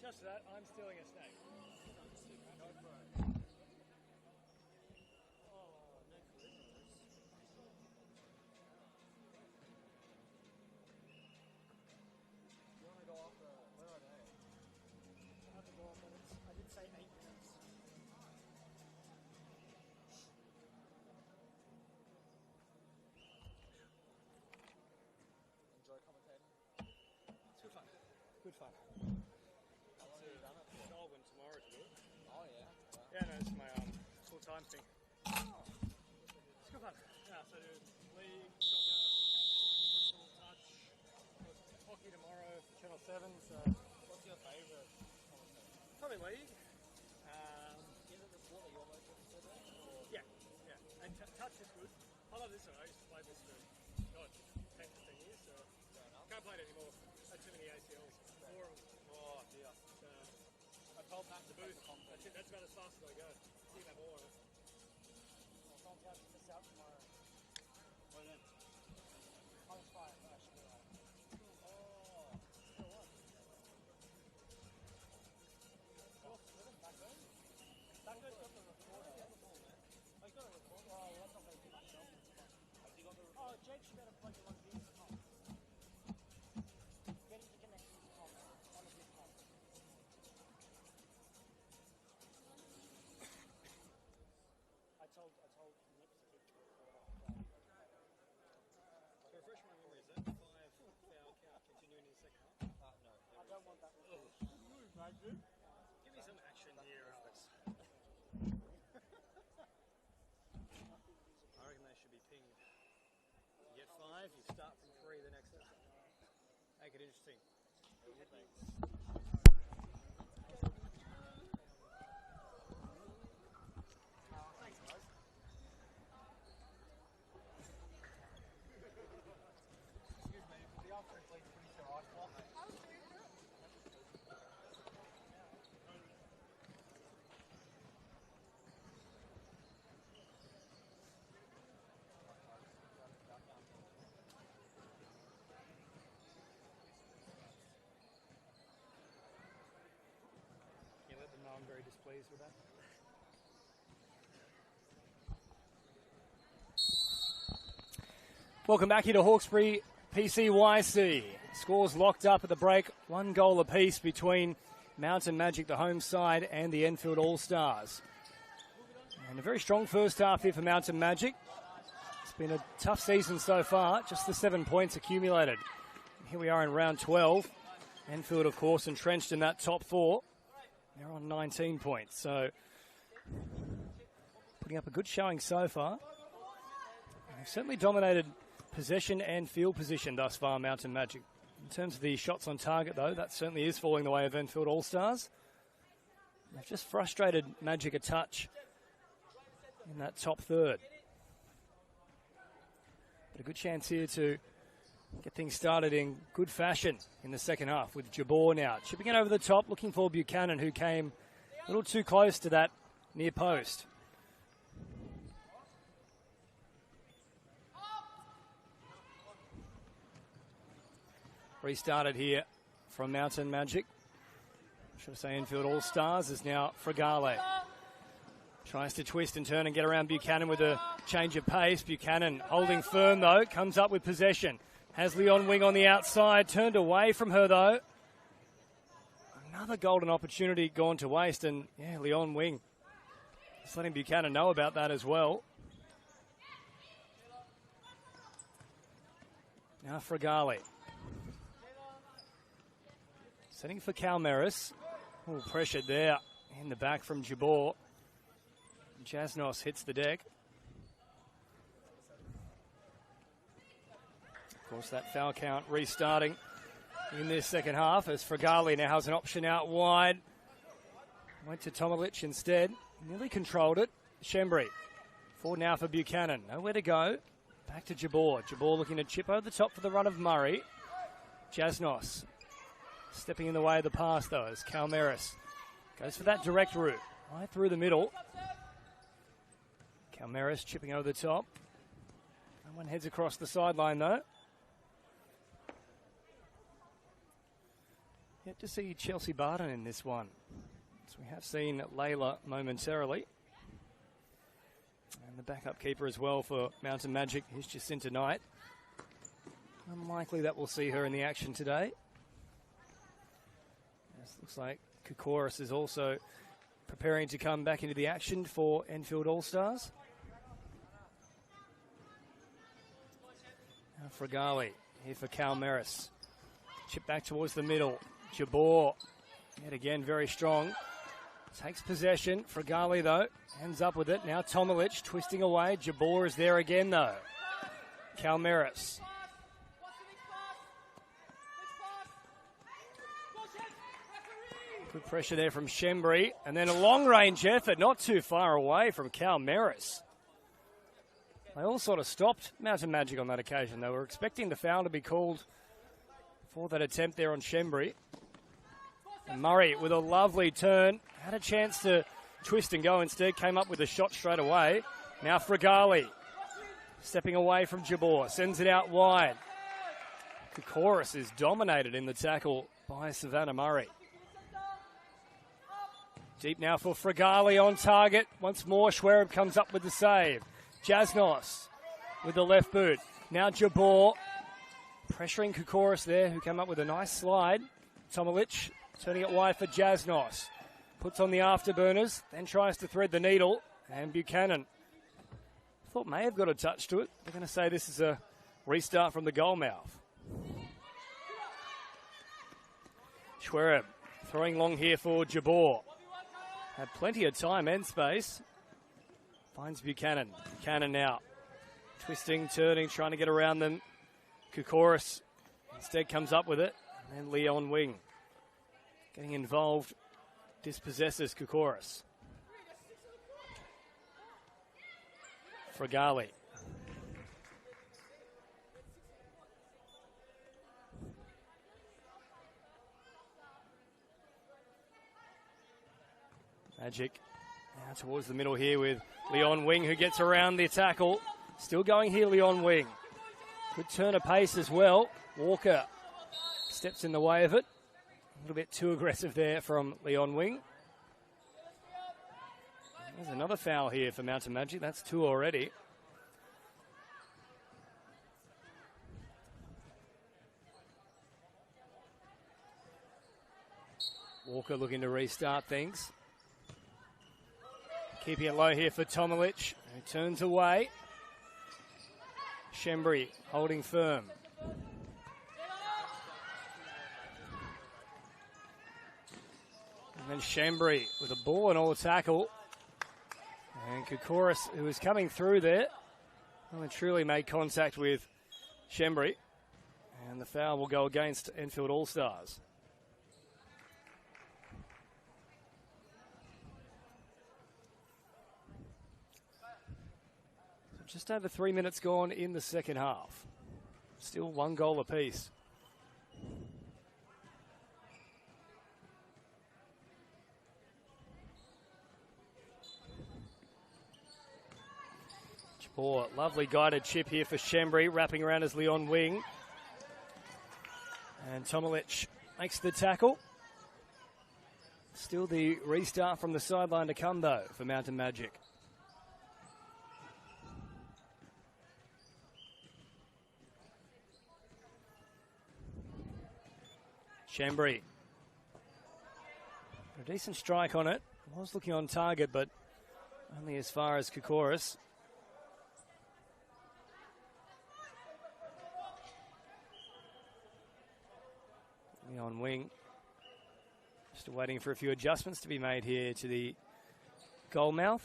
Just that, I'm stealing a snake. Go for it. Oh, no collisions. You want to go off where are they? I have to go on minutes. I did say 8 minutes. Enjoy commentating. It's good fun. Good fun. How long have you done it for? Darwin tomorrow to do it. Oh, yeah. Yeah, no, it's my full-time thing. It's good fun. Yeah, so do league, soccer, futsal, touch, hockey tomorrow for Channel 7, so What's your favourite commentator? probably league. Is it the sport that you're most interested in? Or? Yeah, yeah. And touch is good. I love this one. I used to play this for, God, 10, 15 years, so Fair enough. can't play it anymore. Had too many ACLs. 4 of them. Oh, dear. So, I told Matt to booth. booth. That's it. That's about as fast as I go. Didn't have all of it. I'll try to miss out tomorrow. What then? I was fine, but I should be right. Oh. Still what? Back home? Back home's got the recorder. Oh, he's got a recorder? Oh, well, that's not very good myself. Have you got the Oh, Jake should better plug in one of these comps. Get him to connect these comps. One of these comps. I told Nick to keep the recorder. To refresh my memory, is that 5-hour count continuing in the second half? No. I don't want that recorder. Give me some action here, Alex. I reckon they should be pinged. You get 5, you start from 3 the next set. Make it interesting. Thanks, guys. Excuse me, the answer please finish your ice block. pleased with that. Welcome back here to Hawkesbury PCYC. Scores locked up at the break. 1 goal apiece between Mountain Majik, the home side, and the Enfield Allstars. And a very strong first half here for Mountain Majik. It's been a tough season so far, just the 7 points accumulated. Here we are in round 12. Enfield, of course, entrenched in that top 4. They're on 19 points, so putting up a good showing so far. They've certainly dominated possession and field position thus far, Mountain Majik. In terms of the shots on target, though, that certainly is falling the way of Enfield Allstars. They've just frustrated Majik a touch in that top third. But a good chance here to get things started in good fashion in the second half with Jabor now. Chipping it over the top, looking for Buchanan, who came a little too close to that near post. Restarted here from Mountain Majik. Should I say Enfield All-Stars is now Fregale. Tries to twist and turn and get around Buchanan with a change of pace. Buchanan holding firm though, comes up with possession. Has Leon Wing on the outside, turned away from her though. Another golden opportunity gone to waste, and yeah, Leon Wing just letting Buchanan know about that as well. Now Fregale. Setting for Calmeris. Oh, pressured there in the back from Jabor. Jasnos hits the deck. Of course, that foul count restarting in this second half as Fregale now has an option out wide. Went to Tomalich instead. Nearly controlled it. Shembri. Forward now for Buchanan. Nowhere to go. Back to Jabor. Jabor looking to chip over the top for the run of Murray. Jasnos. Stepping in the way of the pass, though, as Calmeris goes for that direct route. Right through the middle. Calmeris chipping over the top. No one heads across the sideline, though. Yet to see Chelsea Barton in this one. So we have seen Layla momentarily. And the backup keeper as well for Mountain Majik is Jacinta Knight. Unlikely that we'll see her in the action today. Looks like Kokoris is also preparing to come back into the action for Enfield All-Stars. Now Fregale here for Calmeris. Chip back towards the middle. Jabor, yet again very strong. Takes possession. Fregale, though, ends up with it. Now Tomalich twisting away. Jabor is there again, though. Calmeris. Good pressure there from Shembri. And then a long-range effort, not too far away from Calmeris. They all sort of stopped Mountain Majik on that occasion. They were expecting the foul to be called for that attempt there on Shembri. And Murray with a lovely turn. Had a chance to twist and go instead. Came up with a shot straight away. Now Fregale. Stepping away from Jabor. Sends it out wide. Kokoris is dominated in the tackle by Savannah Murray. Deep now for Fregale on target. Once more, Schwereb comes up with the save. Jasnos with the left boot. Now Jabor pressuring Kokoris there, who came up with a nice slide. Tomalich turning it wide for Jasnos. Puts on the afterburners, then tries to thread the needle. And Buchanan, thought may have got a touch to it. They're going to say this is a restart from the goal mouth. Schwereb throwing long here for Jabor. Had plenty of time and space. Finds Buchanan. Buchanan now. Twisting, turning, trying to get around them. Kokoris instead comes up with it. And then Leon Wing getting involved. Dispossesses Kokoris. Fregale. Majik now towards the middle here with Leon Wing, who gets around the tackle. Still going here, Leon Wing. Good turn of pace as well. Walker steps in the way of it. A little bit too aggressive there from Leon Wing. There's another foul here for Mountain Majik. That's 2 already. Walker looking to restart things. Keeping it low here for Tomilic, who turns away. Shembri holding firm. And then Shembri with a ball and all tackle. And Koukouris, who was coming through there, well, truly made contact with Shembri. And the foul will go against Enfield Allstars. Just over 3 minutes gone in the second half. Still 1 goal apiece. Jabor, lovely guided chip here for Shembri, wrapping around his Leon wing. And Tomilic makes the tackle. Still the restart from the sideline to come, though, for Mountain Majik. Shembri. A decent strike on it. Was looking on target, but only as far as Koukouris. On wing. Still waiting for a few adjustments to be made here to the goal mouth.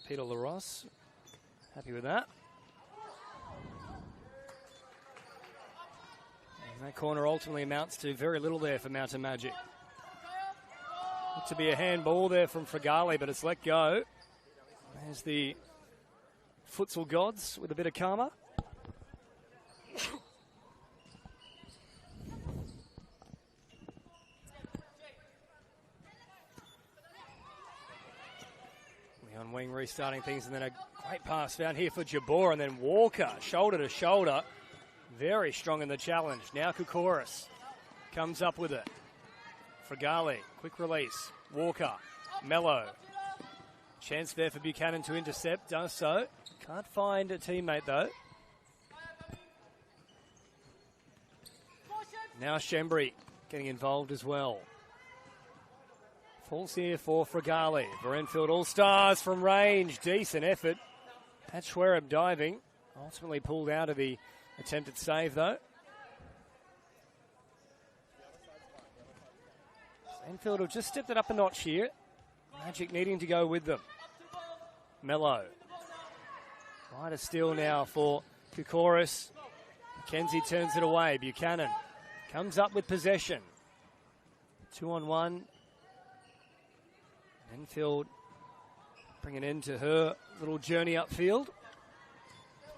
Peter LaRosse, happy with that. And that corner ultimately amounts to very little there for Mountain Majik. Looked to be a handball there from Fregale, but it's let go. There's the futsal gods with a bit of karma. On wing restarting things, and then a great pass found here for Jabor, and then Walker shoulder to shoulder, very strong in the challenge. Now Koukouris comes up with it. Fregale, quick release. Walker, Mello, chance there for Buchanan to intercept, does so. Can't find a teammate though. Now Shembri getting involved as well. Falls here for Fregale. For Enfield Allstars from range. Decent effort. Pat Schwereb diving. Ultimately pulled out of the attempted save though. Enfield have just stepped it up a notch here. Majik needing to go with them. Mello. Wider still now for Koukouris. McKenzie turns it away. Buchanan comes up with possession. 2-on-1. Enfield bringing an end to her little journey upfield.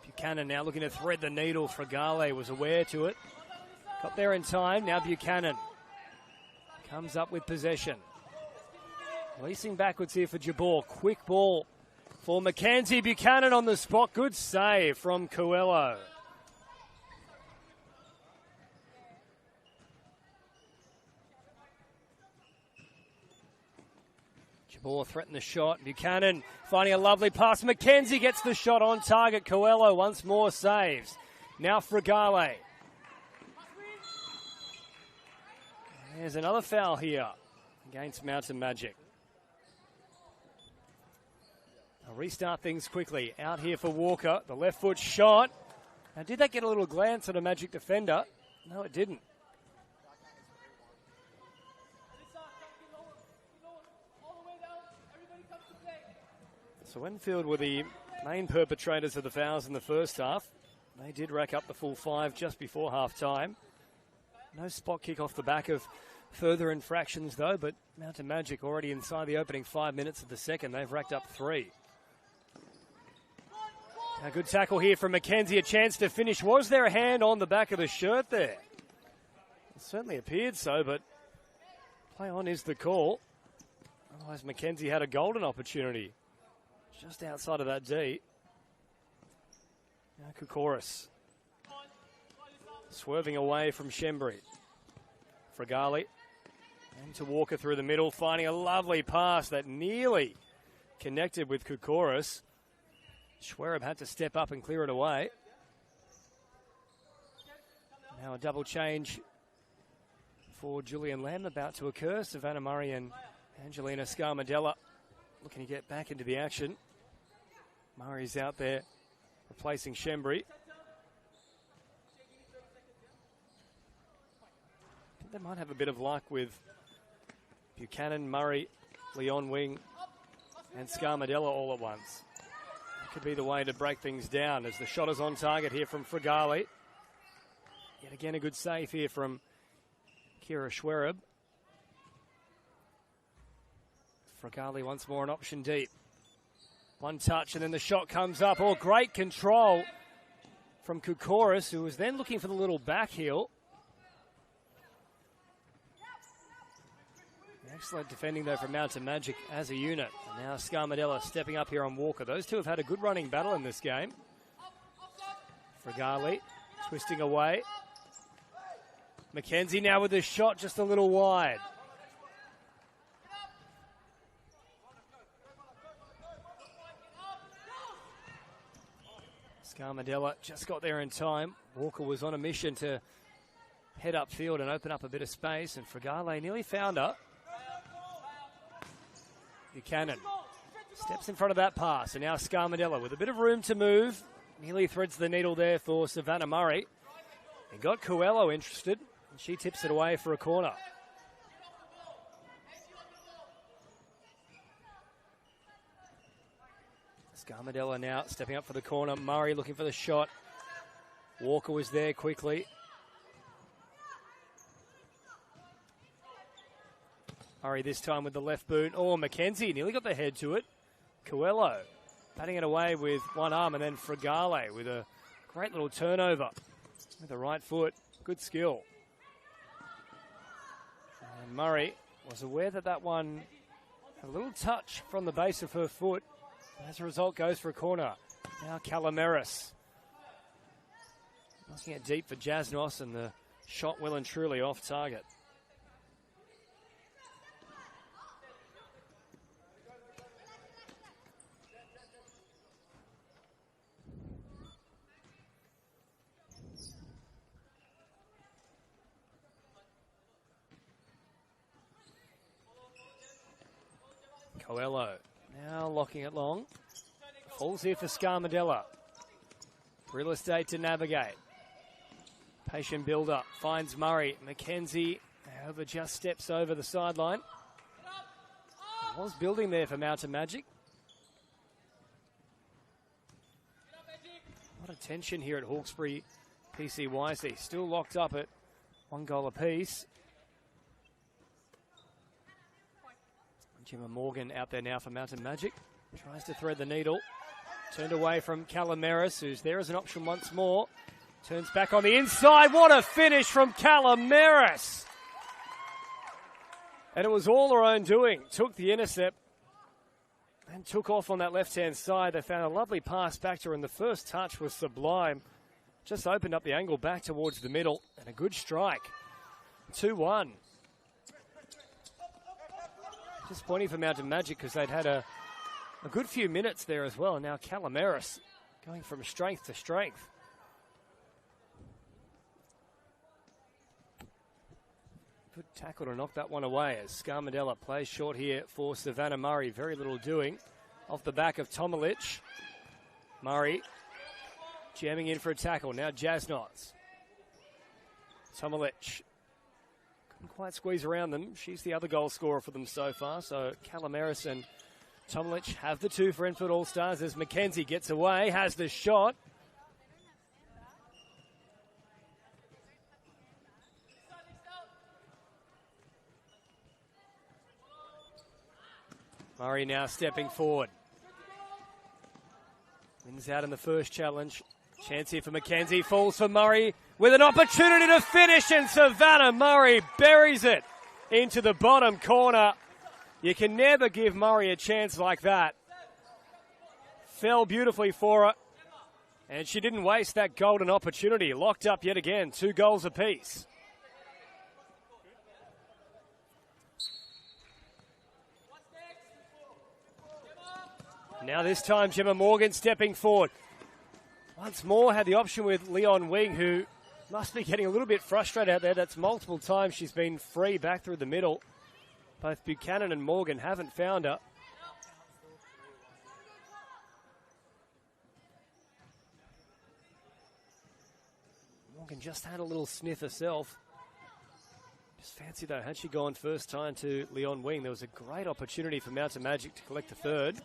Buchanan now looking to thread the needle. Fregale was aware to it. Got there in time. Now Buchanan comes up with possession. Releasing backwards here for Jabor. Quick ball for McKenzie. Buchanan on the spot. Good save from Coelho. Jabor threatened the shot. Buchanan finding a lovely pass. McKenzie gets the shot on target. Coelho once more saves. Now Fregale. There's another foul here against Mountain Majik. I'll restart things quickly. Out here for Walker. The left foot shot. Now, did that get a little glance at a Majik defender? No, it didn't. So Enfield were the main perpetrators of the fouls in the first half. They did rack up the full 5 just before half-time. No spot kick off the back of further infractions, though, but Mountain Majik already inside the opening 5 minutes of the second. They've racked up 3. A good tackle here from McKenzie. A chance to finish. Was there a hand on the back of the shirt there? It certainly appeared so, but play on is the call. Otherwise, McKenzie had a golden opportunity just outside of that D. Now Koukouris. Swerving away from Shembri. Fregale. And to Walker through the middle, finding a lovely pass that nearly connected with Koukouris. Schwerab had to step up and clear it away. Now a double change for Julian Lamb about to occur. Savannah Murray and Angelina Scarmadella looking to get back into the action. Murray's out there replacing Shembri. I think they might have a bit of luck with Buchanan, Murray, Leon Wing and Scarmadella all at once. It could be the way to break things down as the shot is on target here from Fregale. Yet again a good save here from Kira Schwerab. Fregale once more an option deep. One touch and then the shot comes up. Oh, great control from Koukouris, who was then looking for the little back heel. Excellent defending though from Mountain Magic as a unit. And now Scarmadella stepping up here on Walker. Those two have had a good running battle in this game. Fregale twisting away. McKenzie now with the shot just a little wide. Scarmadella just got there in time. Walker was on a mission to head upfield and open up a bit of space, and Fregale nearly found her. Buchanan steps in front of that pass, and now Scarmadella with a bit of room to move. Nearly threads the needle there for Savannah Murray. And got Coelho interested, and she tips it away for a corner. Scarmadella now stepping up for the corner. Murray looking for the shot. Walker was there quickly. Murray this time with the left boot. Oh, McKenzie nearly got the head to it. Coelho batting it away with one arm, and then Fregale with a great little turnover with the right foot. Good skill. And Murray was aware that that one had a little touch from the base of her foot. As a result, goes for a corner. Now Calameris. Looking it deep for Jasnos, and the shot well and truly off target. Coelho now locking it long. Falls here for Scarmadella. Real estate to navigate. Patient build-up. Finds Murray. McKenzie, however, just steps over the sideline. Was building there for Mountain Magic. What a tension here at Hawkesbury PCYC. Still locked up at 1 goal apiece. Gemma Morgan out there now for Mountain Magic. Tries to thread the needle. Turned away from Calameris, who's there as an option once more. Turns back on the inside. What a finish from Calameris! And it was all her own doing. Took the intercept and took off on that left-hand side. They found a lovely pass back to her, and the first touch was sublime. Just opened up the angle back towards the middle, and a good strike. 2-1. Disappointing for Mountain Magic because they'd had a good few minutes there as well. And now Calameris going from strength to strength. Good tackle to knock that one away as Scarmadella plays short here for Savannah Murray. Very little doing. Off the back of Tomalich. Murray jamming in for a tackle. Now Jasnos. Tomalich. Couldn't quite squeeze around them. She's the other goal scorer for them so far. So Calameris and Tomalich have the two for Enfield Allstars as McKenzie gets away, has the shot. Murray now stepping forward. Wins out in the first challenge. Chance here for McKenzie, falls for Murray with an opportunity to finish, and Savannah Murray buries it into the bottom corner. You can never give Murray a chance like that. Fell beautifully for her. And she didn't waste that golden opportunity. Locked up yet again, 2 goals apiece. Now this time, Gemma Morgan stepping forward. Once more had the option with Leon Wing, who must be getting a little bit frustrated out there. That's multiple times she's been free back through the middle. Both Buchanan and Morgan haven't found her. Morgan just had a little sniff herself. Just fancy though, had she gone first time to Leon Wing, there was a great opportunity for Mountain Majik to collect the third.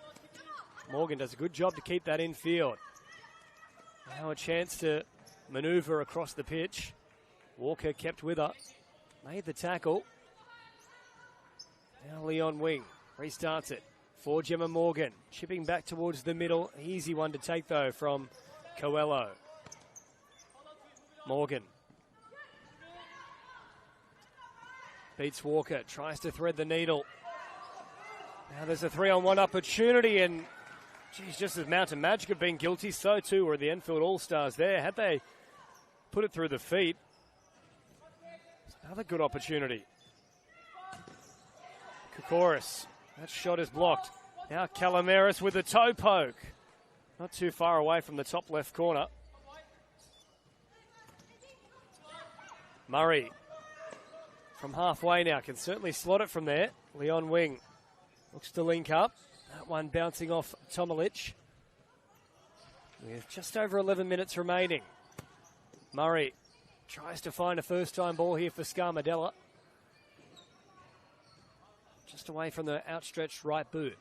Morgan does a good job to keep that in field. Now a chance to manoeuvre across the pitch. Walker kept with her, made the tackle. Now Leon Wing restarts it for Gemma Morgan. Chipping back towards the middle. Easy one to take though from Coelho. Morgan beats Walker, tries to thread the needle. Now there's a 3-on-1 opportunity, and geez, just as Mountain Majik have been guilty, so too were the Enfield Allstars there. Had they put it through the feet, another good opportunity. Kokoris, that shot is blocked. Now Calameris with a toe poke. Not too far away from the top left corner. Murray from halfway now, can certainly slot it from there. Leon Wing looks to link up. That one bouncing off Tomalic. With just over 11 minutes remaining. Murray tries to find a first-time ball here for Scarmadella. Just away from the outstretched right boot.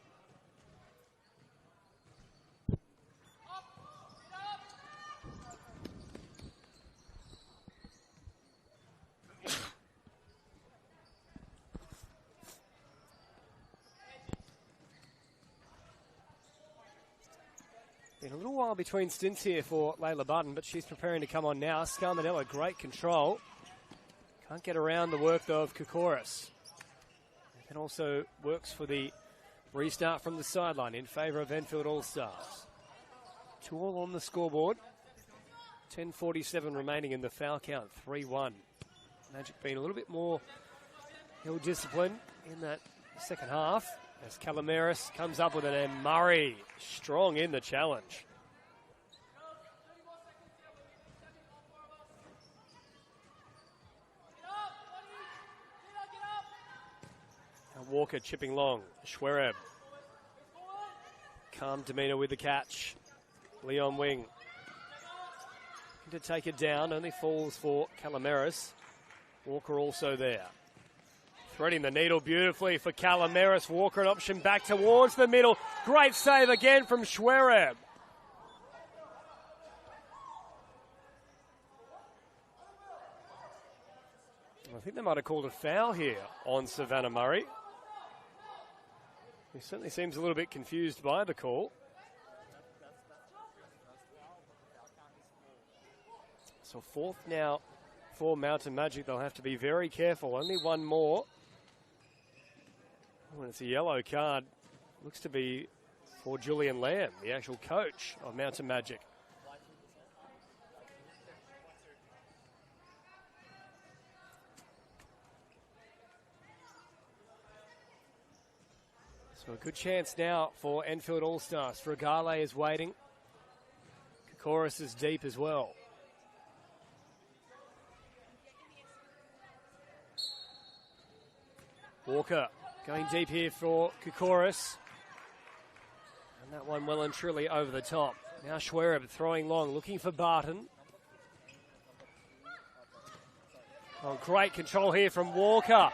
Been a little while between stints here for Layla Button, but she's preparing to come on now. Scarmadella, great control. Can't get around the work, though, of Kokoris. And also works for the restart from the sideline in favour of Enfield Allstars. 2-2 on the scoreboard. 10:47 remaining in the foul count, 3-1. Majik being a little bit more ill-disciplined in that second half. As Calameris comes up with it, and Murray strong in the challenge. Now Walker chipping long. Schwereb. Calm demeanour with the catch. Leon Wing to take it down, only falls for Calameris. Walker also there. Threading the needle beautifully for Calameris. Walker an option back towards the middle. Great save again from Schwereb. I think they might have called a foul here on Savannah Murray. He certainly seems a little bit confused by the call. So fourth now for Mountain Majik. They'll have to be very careful. Only one more. When it's a yellow card, looks to be for Julian Lamb, the actual coach of Mountain Majik. So a good chance now for Enfield Allstars. Fragale is waiting. Kokoris is deep as well. Walker going deep here for Kokoris. And that one well and truly over the top. Now Schwereb throwing long, looking for Barton. Oh, great control here from Walker.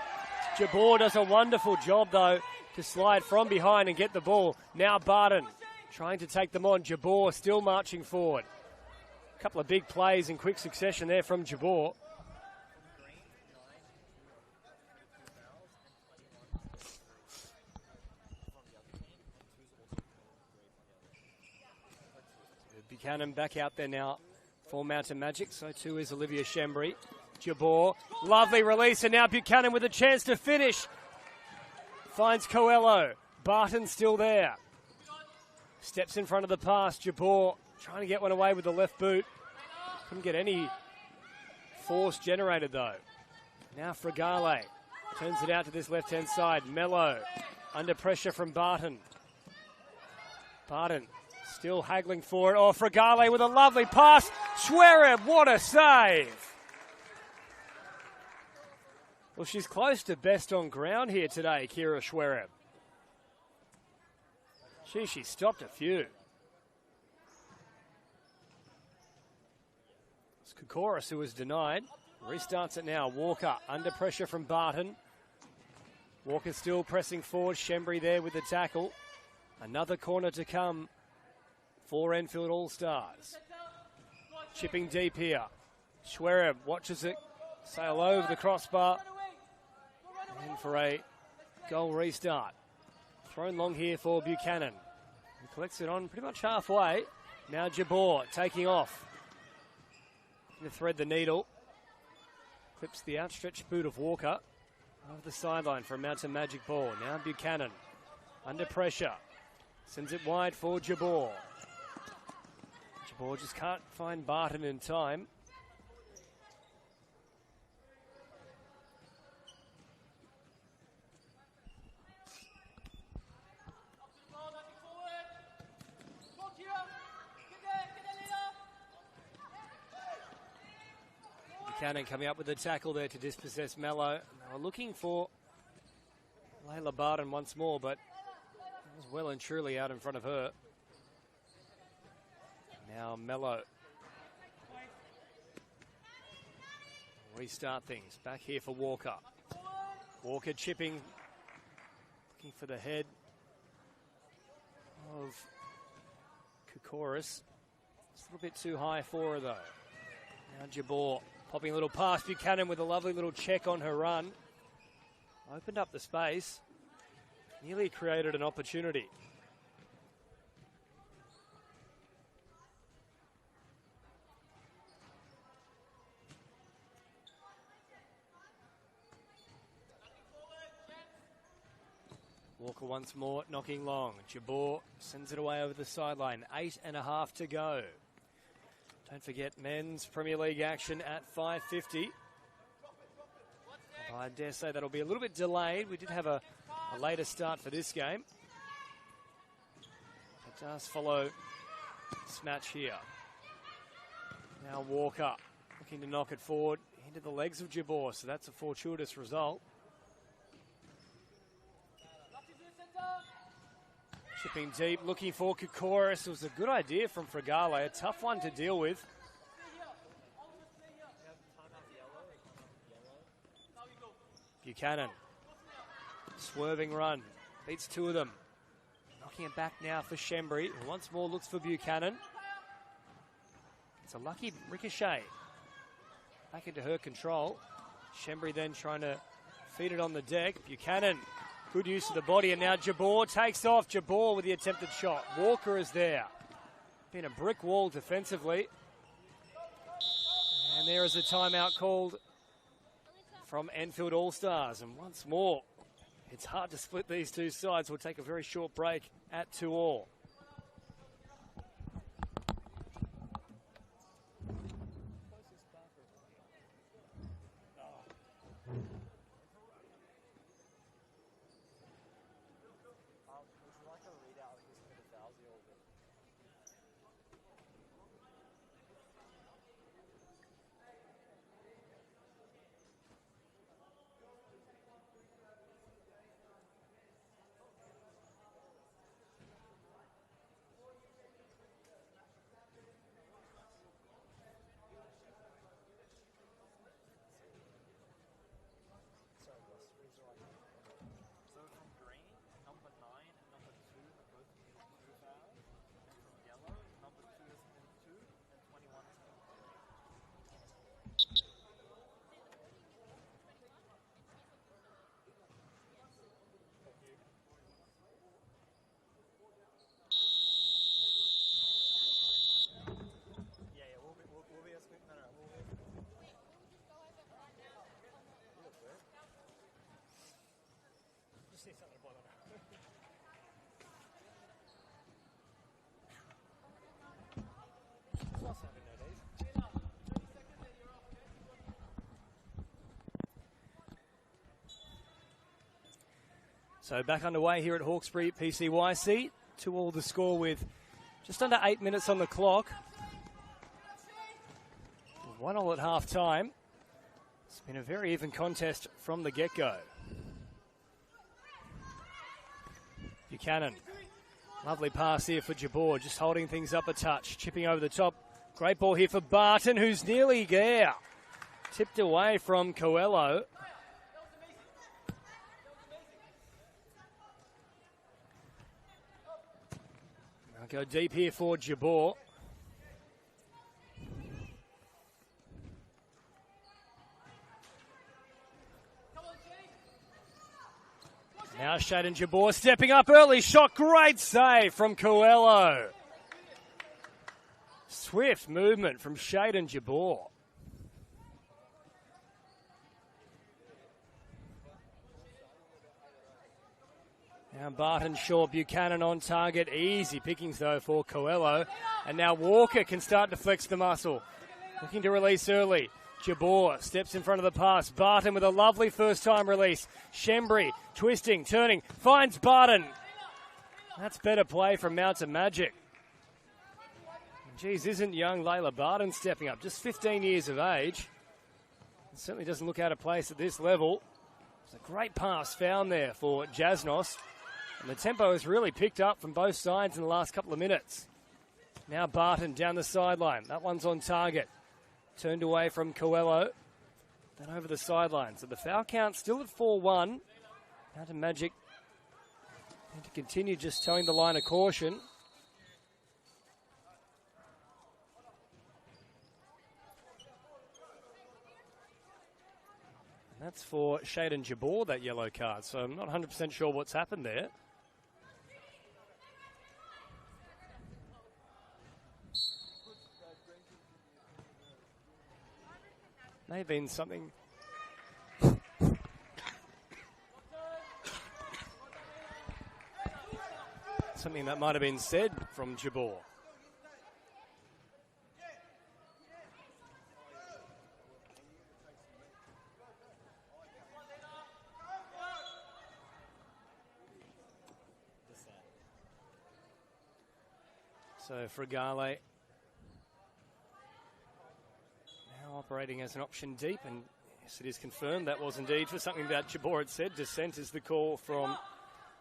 Jabor does a wonderful job, though, to slide from behind and get the ball. Now Barton trying to take them on. Jabor still marching forward. A couple of big plays in quick succession there from Jabor. Buchanan back out there now for Mountain Majik. So too is Olivia Shembry. Jabor, lovely release, and now Buchanan with a chance to finish. Finds Coelho. Barton still there. Steps in front of the pass. Jabor Trying to get one away with the left boot. Couldn't get any force generated though. Now Pregame turns it out to this left-hand side. Mello under pressure from Barton. Barton still haggling for it. Oh, Pregame with a lovely pass. Schwerer, what a save. Well, she's close to best on ground here today, Kira Schwerer. Gee, she stopped a few. It's Kokoris who was denied. Restarts it now. Walker under pressure from Barton. Walker still pressing forward. Shembry there with the tackle. Another corner to come for Enfield Allstars. Chipping deep here. Schwerer watches it sail over the crossbar. And for a goal restart. Thrown long here for Buchanan. He collects it on pretty much halfway. Now Jabor taking off. To thread the needle. Clips the outstretched boot of Walker. Over the sideline for a Mountain Majik ball. Now Buchanan under pressure. Sends it wide for Jabor. Jabor just can't find Barton in time. Buchanan coming up with the tackle there to dispossess Mello. They were looking for Layla Barton once more, but it was well and truly out in front of her. Now Mello. Restart things. Back here for Walker. Walker chipping. Looking for the head of Kokoris. It's a little bit too high for her though. Now Jabor. Popping a little past Buchanan with a lovely little check on her run. Opened up the space. Nearly created an opportunity. Walker once more, knocking long. Jabor sends it away over the sideline. 8.5 to go. Don't forget men's Premier League action at 5:50. I dare say that'll be a little bit delayed. We did have a later start for this game. It does follow this match here. Now Walker looking to knock it forward into the legs of Jabor, so that's a fortuitous result. Chipping deep, looking for Kokoris. It was a good idea from Pregame, a tough one to deal with. Buchanan, swerving run, beats two of them. Knocking it back now for Shembry, who once more looks for Buchanan. It's a lucky ricochet. Back into her control. Shembry then trying to feed it on the deck. Buchanan. Good use of the body, and now Jabor takes off. Jabor with the attempted shot. Walker is there. Been a brick wall defensively. And there is a timeout called from Enfield Allstars. And once more, it's hard to split these two sides. We'll take a very short break at 2-2. So back underway here at Hawkesbury PCYC. 2-2 the score with just under 8 minutes on the clock. 1-1 at half time. It's been a very even contest from the get-go. Buchanan. Lovely pass here for Jabor, just holding things up a touch, chipping over the top. Great ball here for Barton, who's nearly there. Tipped away from Coelho. I'll go deep here for Jabor. Now Shaden Jabor stepping up early, shot, great save from Coelho. Swift movement from Shaden Jabor. Now Barton short, Buchanan on target. Easy pickings though for Coelho. And now Walker can start to flex the muscle. Looking to release early. Jabor steps in front of the pass. Barton with a lovely first time release. Shembri twisting, turning, finds Barton. That's better play from Mountain Majik. Geez, isn't young Layla Barton stepping up? Just 15 years of age. It certainly doesn't look out of place at this level. It's a great pass found there for Jasnos. And the tempo has really picked up from both sides in the last couple of minutes. Now Barton down the sideline. That one's on target. Turned away from Coelho. Then over the sideline. So the foul count still at 4-1. Mountain Majik need to continue just towing the line of caution. And that's for Shaden Jabor, that yellow card. So I'm not 100% sure what's happened there. May have been something. Something that might have been said from Jabor. So Fregale now operating as an option deep, and yes, it is confirmed that was indeed for something that Jabor had said. Dissent is the call from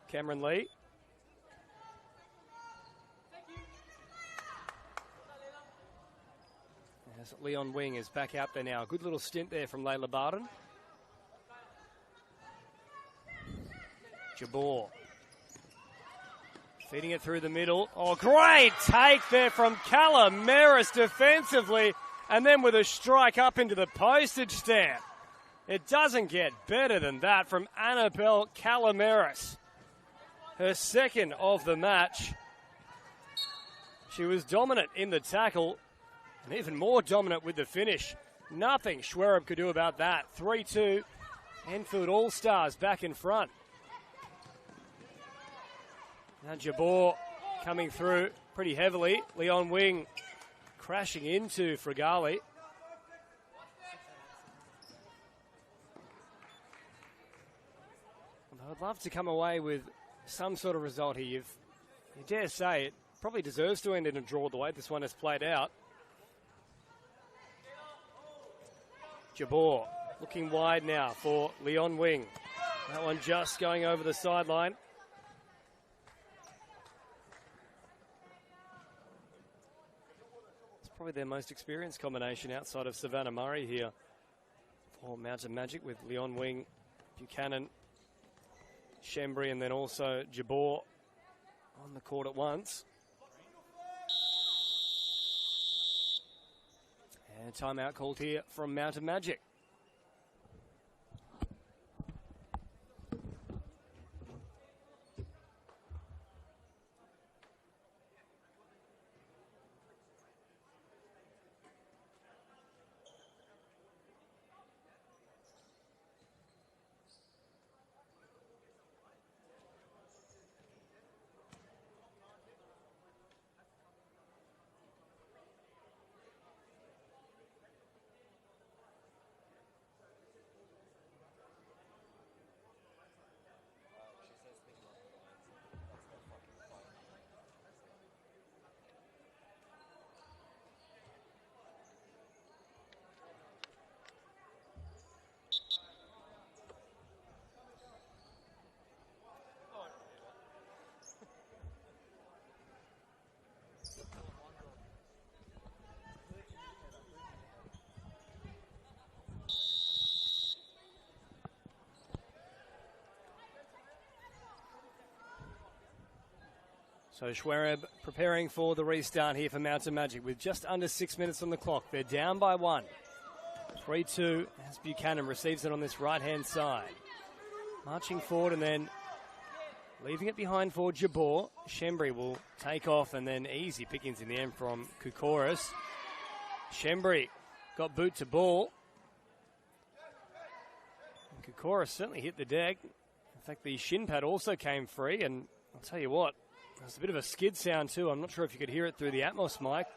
Cameron Lee. As Leon Wing is back out there now. Good little stint there from Layla Barton. Jabor feeding it through the middle. Oh, great take there from Calameris defensively, and then with a strike up into the postage stamp. It doesn't get better than that from Annabelle Calameris. Her second of the match. She was dominant in the tackle and even more dominant with the finish. Nothing Schwerup could do about that. 3-2, Enfield Allstars back in front. Now Jabor coming through pretty heavily. Leon Wing crashing into Fregale. I'd love to come away with some sort of result here. You dare say it probably deserves to end in a draw the way this one has played out. Jabor looking wide now for Leon Wing. That one just going over the sideline. It's probably their most experienced combination outside of Savannah Murray here for Mountain Majik, with Leon Wing, Buchanan, Shembri, and then also Jabor on the court at once. And timeout called here from Mountain Majik. So Schwereb preparing for the restart here for Mountain Majik with just under 6 minutes on the clock. They're down by 1. 3-2 as Buchanan receives it on this right-hand side. Marching forward and then leaving it behind for Jabor. Shembri will take off and then easy pickings in the end from Kukoris. Shembri got boot to ball. Kukoris certainly hit the deck. In fact, the shin pad also came free, and I'll tell you what, there's a bit of a skid sound too. I'm not sure if you could hear it through the Atmos mic.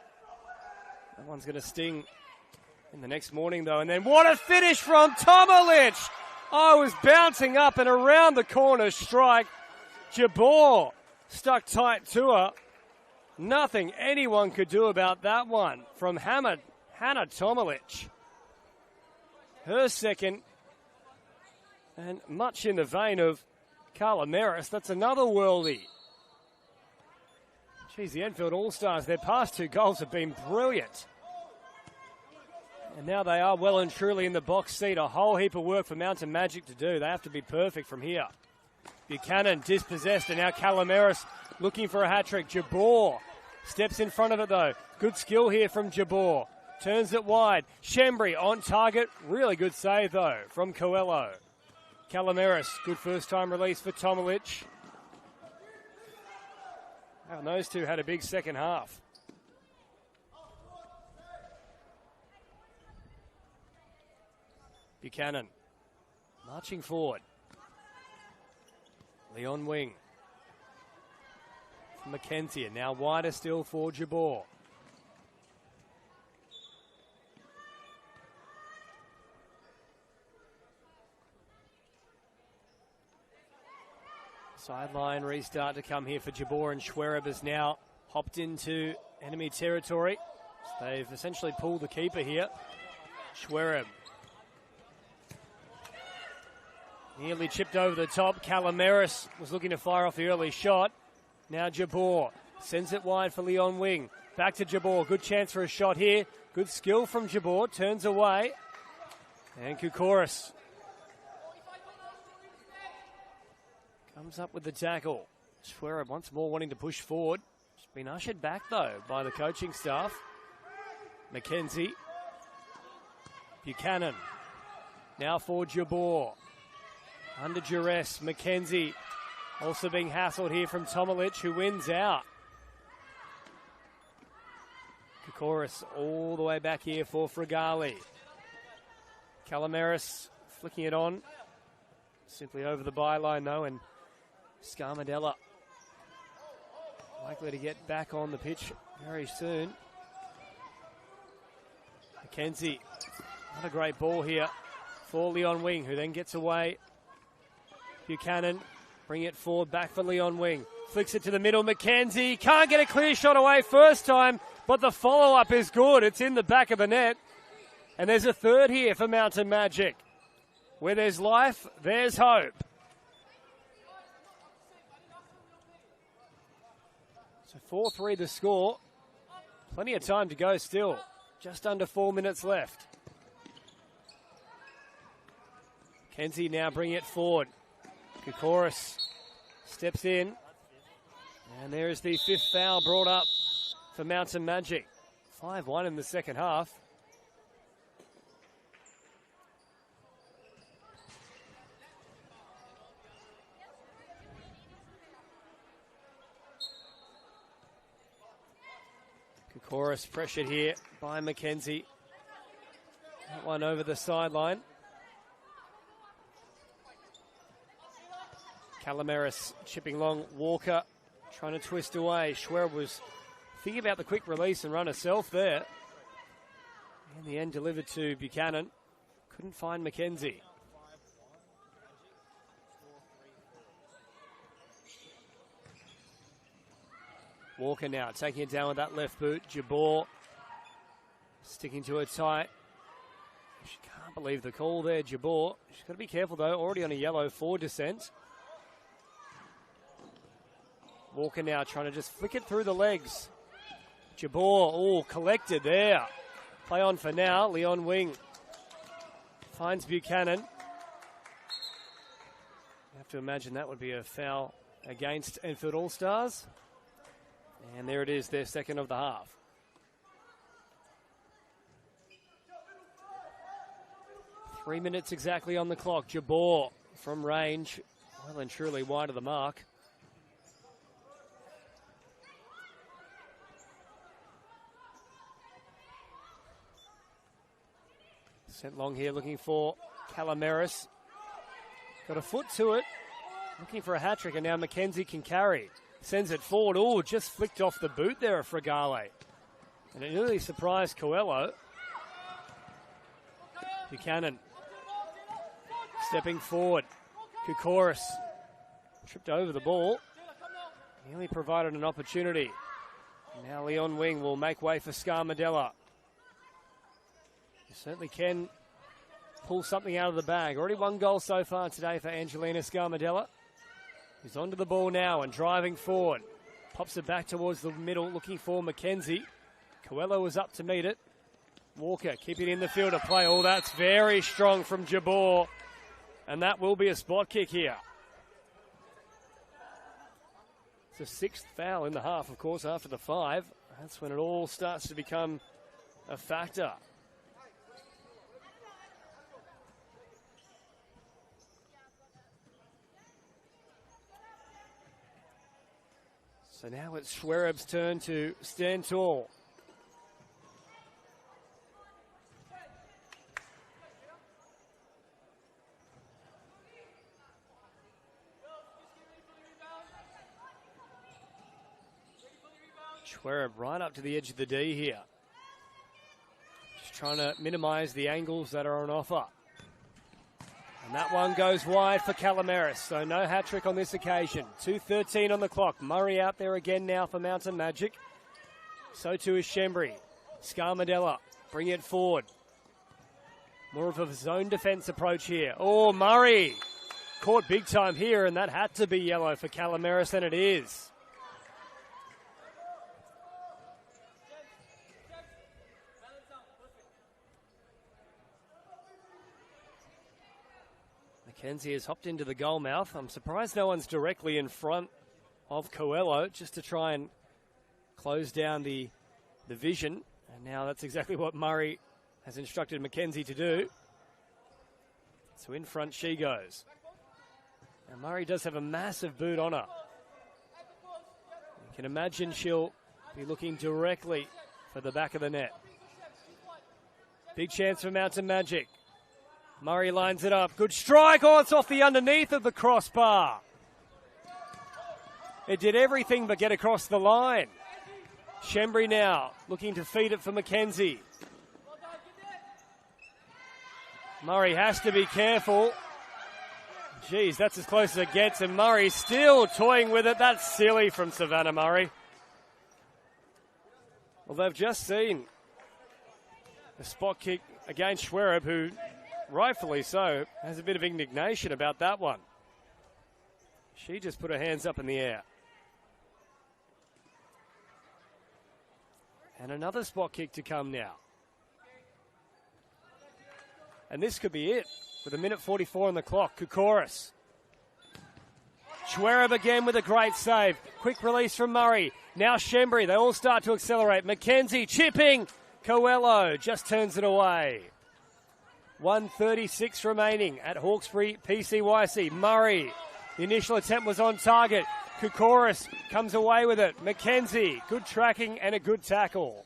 That one's going to sting in the next morning, though. And then what a finish from Tomolic! Oh, was bouncing up and around the corner strike. Jabor stuck tight to her. Nothing anyone could do about that one from Hannah Tomolic. Her second, and much in the vein of Carla Maris. That's another worldie. Geez, the Enfield Allstars, their past 2 goals have been brilliant. And now they are well and truly in the box seat. A whole heap of work for Mountain Majik to do. They have to be perfect from here. Buchanan dispossessed, and now Calamaris looking for a hat-trick. Jabor steps in front of it, though. Good skill here from Jabor. Turns it wide. Shembri on target. Really good save, though, from Coelho. Calamaris, good first-time release for Tomolic. And those two had a big second half. Buchanan marching forward. Leon Wing. Mackenzie, and now wider still for Jabor. Sideline restart to come here for Jabor, and Schwereb has now hopped into enemy territory. So they've essentially pulled the keeper here. Schwereb. Nearly chipped over the top. Calamaris was looking to fire off the early shot. Now Jabor sends it wide for Leon Wing. Back to Jabor. Good chance for a shot here. Good skill from Jabor. Turns away. And Kukoris comes up with the tackle. Schwereb once more wanting to push forward. It's been ushered back, though, by the coaching staff. Mackenzie. Buchanan. Now for Jabor. Under duress, Mackenzie also being hassled here from Tomolic, who wins out. Kukoris all the way back here for Fregali. Calamaris flicking it on. Simply over the byline, though, and Scarmadella likely to get back on the pitch very soon. Mackenzie, not a great ball here for Leon Wing, who then gets away. Buchanan, bring it forward, back for Leon Wing. Flicks it to the middle, Mackenzie. Can't get a clear shot away first time, but the follow-up is good. It's in the back of the net. And there's a third here for Mountain Majik. Where there's life, there's hope. So 4-3 the score. Plenty of time to go still. Just under 4 minutes left. Kenzie now bringing it forward. Kukoris steps in. And there is the 5th foul brought up for Mountain Majik. 5-1 in the second half. Kukoris pressured here by Mackenzie. That one over the sideline. Calamaris chipping long. Walker trying to twist away. Schwereb was thinking about the quick release and run herself there. In the end, delivered to Buchanan. Couldn't find Mackenzie. Walker now taking it down with that left boot. Jabor sticking to it tight. She can't believe the call there, Jabor. She's got to be careful, though. Already on a yellow for descent. Walker now trying to just flick it through the legs. Jabor, oh, collected there. Play on for now. Leon Wing finds Buchanan. You have to imagine that would be a foul against Enfield Allstars. And there it is, their second of the half. Three minutes exactly on the clock. Jabor from range, well and truly wide of the mark. Sent long here, looking for Calameris. Got a foot to it, looking for a hat-trick, and now Mackenzie can carry. Sends it forward. Oh, just flicked off the boot there of Fregale. And it nearly surprised Coelho. Buchanan stepping forward. Koukouris tripped over the ball. Nearly provided an opportunity. Now Leon Wing will make way for Scarmadella. He certainly can pull something out of the bag. Already one goal so far today for Angelina Scarmadella. He's onto the ball now and driving forward. Pops it back towards the middle, looking for Mackenzie. Coelho was up to meet it. Walker keeping it in the field of play. Oh, that's very strong from Jabor. And that will be a spot kick here. It's a sixth foul in the half, of course, after the 5. That's when it all starts to become a factor. So now it's Schwereb's turn to stand tall. Schwereb right up to the edge of the D here. Just trying to minimize the angles that are on offer. And that one goes wide for Calameris, so no hat-trick on this occasion. 2:13 on the clock. Murray out there again now for Mountain Magic. So too is Shembri. Scarmadella, bring it forward. More of a zone defense approach here. Oh, Murray caught big time here, and that had to be yellow for Calameris, and it is. Mackenzie has hopped into the goal mouth. I'm surprised no one's directly in front of Coelho just to try and close down the vision. And now that's exactly what Murray has instructed Mackenzie to do. So in front she goes. And Murray does have a massive boot on her. You can imagine she'll be looking directly for the back of the net. Big chance for Mountain Magic. Murray lines it up. Good strike. Oh, it's off the underneath of the crossbar. It did everything but get across the line. Shembri now looking to feed it for Mackenzie. Murray has to be careful. Geez, that's as close as it gets. And Murray still toying with it. That's silly from Savannah Murray. Well, they've just seen a spot kick against Schwereb, who rightfully so has a bit of indignation about that one. She just put her hands up in the air. And another spot kick to come now. And this could be it with 1:44 on the clock. Koukouris. Schwereb again with a great save. Quick release from Murray. Now Shembri. They all start to accelerate. Mackenzie chipping. Coelho just turns it away. 1:36 remaining at Hawkesbury PCYC. Murray, the initial attempt was on target. Koukouris comes away with it. Mackenzie, good tracking and a good tackle.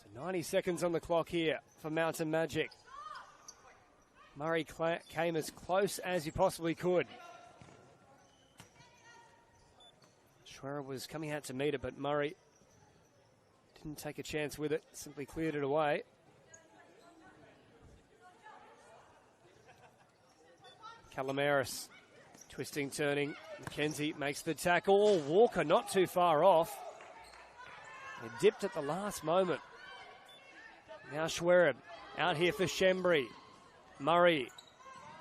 So 90 seconds on the clock here for Mountain Magic. Murray came as close as he possibly could. Schwerer was coming out to meet it, but Murray didn't take a chance with it, simply cleared it away. Calameris, twisting, turning. Mackenzie makes the tackle. Walker not too far off. They dipped at the last moment. Now Schwereb out here for Shembri. Murray.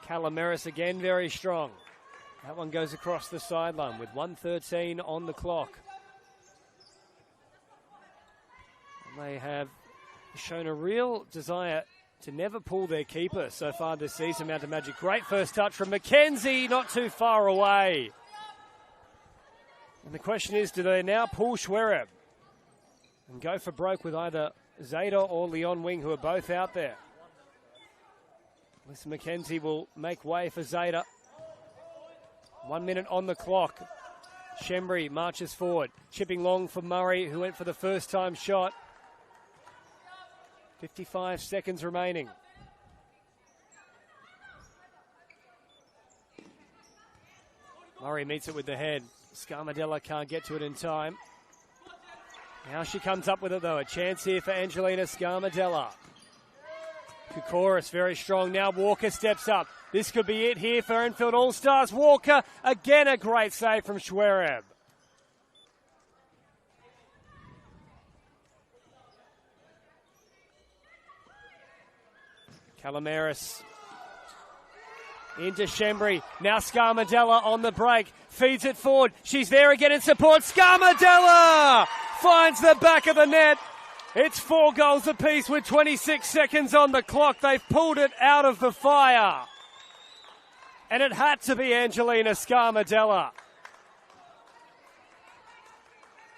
Calameris again very strong. That one goes across the sideline with 1:13 on the clock. And they have shown a real desire to never pull their keeper so far this season, Mountain Magic. Great first touch from Mackenzie, not too far away. And the question is, do they now pull Schwereb and go for broke with either Zeta or Leon Wing, who are both out there? Listen, Mackenzie will make way for Zeta. 1 minute on the clock. Shembri marches forward, chipping long for Murray, who went for the first time shot. 55 seconds remaining. Murray meets it with the head. Scarmadella can't get to it in time. Now she comes up with it, though. A chance here for Angelina Scarmadella. Kokoris very strong. Now Walker steps up. This could be it here for Enfield Allstars. Walker, again a great save from Schwereb. Calamaris into Shembri. Now Scarmadella on the break. Feeds it forward. She's there again in support. Scarmadella finds the back of the net. It's 4 goals apiece with 26 seconds on the clock. They've pulled it out of the fire. And it had to be Angelina Scarmadella.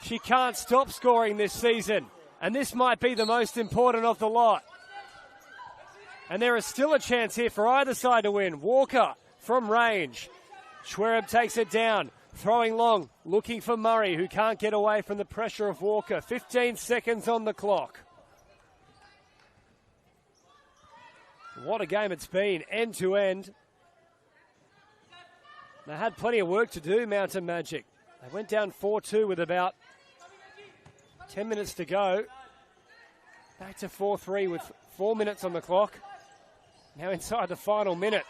She can't stop scoring this season. And this might be the most important of the lot. And there is still a chance here for either side to win. Walker from range. Schwereb takes it down. Throwing long, looking for Murray, who can't get away from the pressure of Walker. 15 seconds on the clock. What a game it's been, end to end. They had plenty of work to do, Mountain Magic. They went down 4-2 with about 10 minutes to go. Back to 4-3 with 4 minutes on the clock. Now inside the final minute.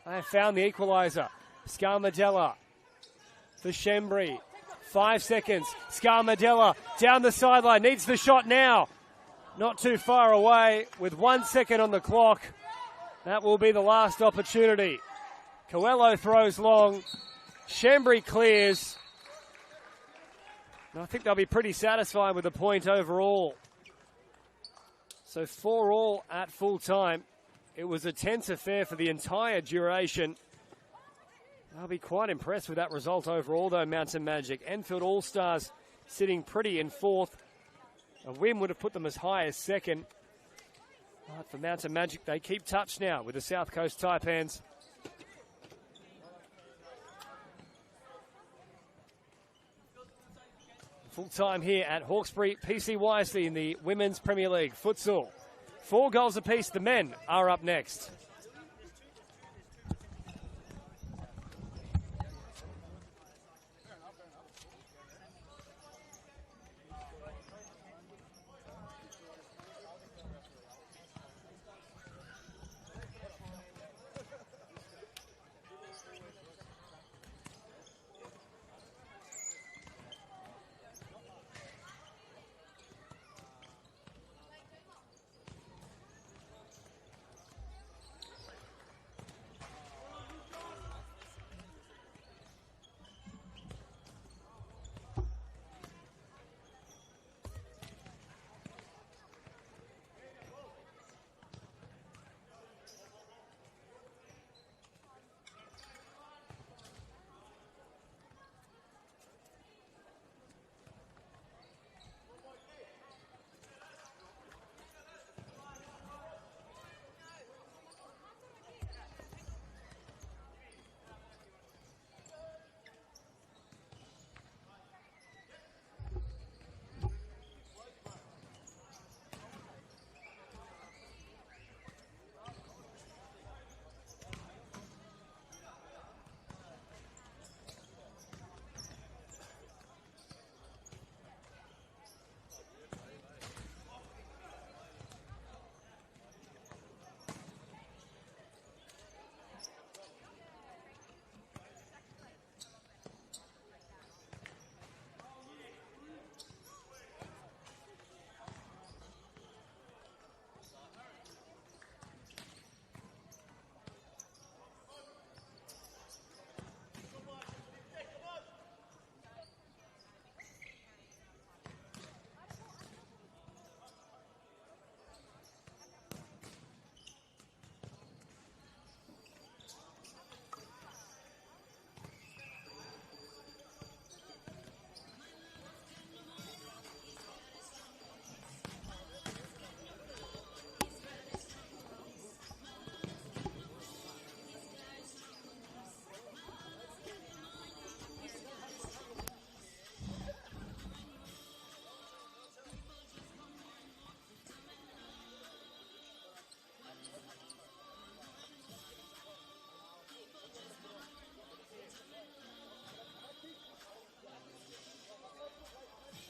They have found the equaliser. Scarmadella for Shembri. 5 seconds. Scarmadella down the sideline. Needs the shot now. Not too far away with 1 second on the clock. That will be the last opportunity. Coelho throws long. Shembri clears. And I think they'll be pretty satisfied with the point overall. So 4-4 at full time. It was a tense affair for the entire duration. I'll be quite impressed with that result overall, though, Mountain Magic. Enfield Allstars sitting pretty in 4th. A win would have put them as high as 2nd. But for Mountain Magic, they keep touch now with the South Coast Taipans. Full time here at Hawkesbury PC Wisely in the Women's Premier League Futsal. 4 goals apiece. The men are up next.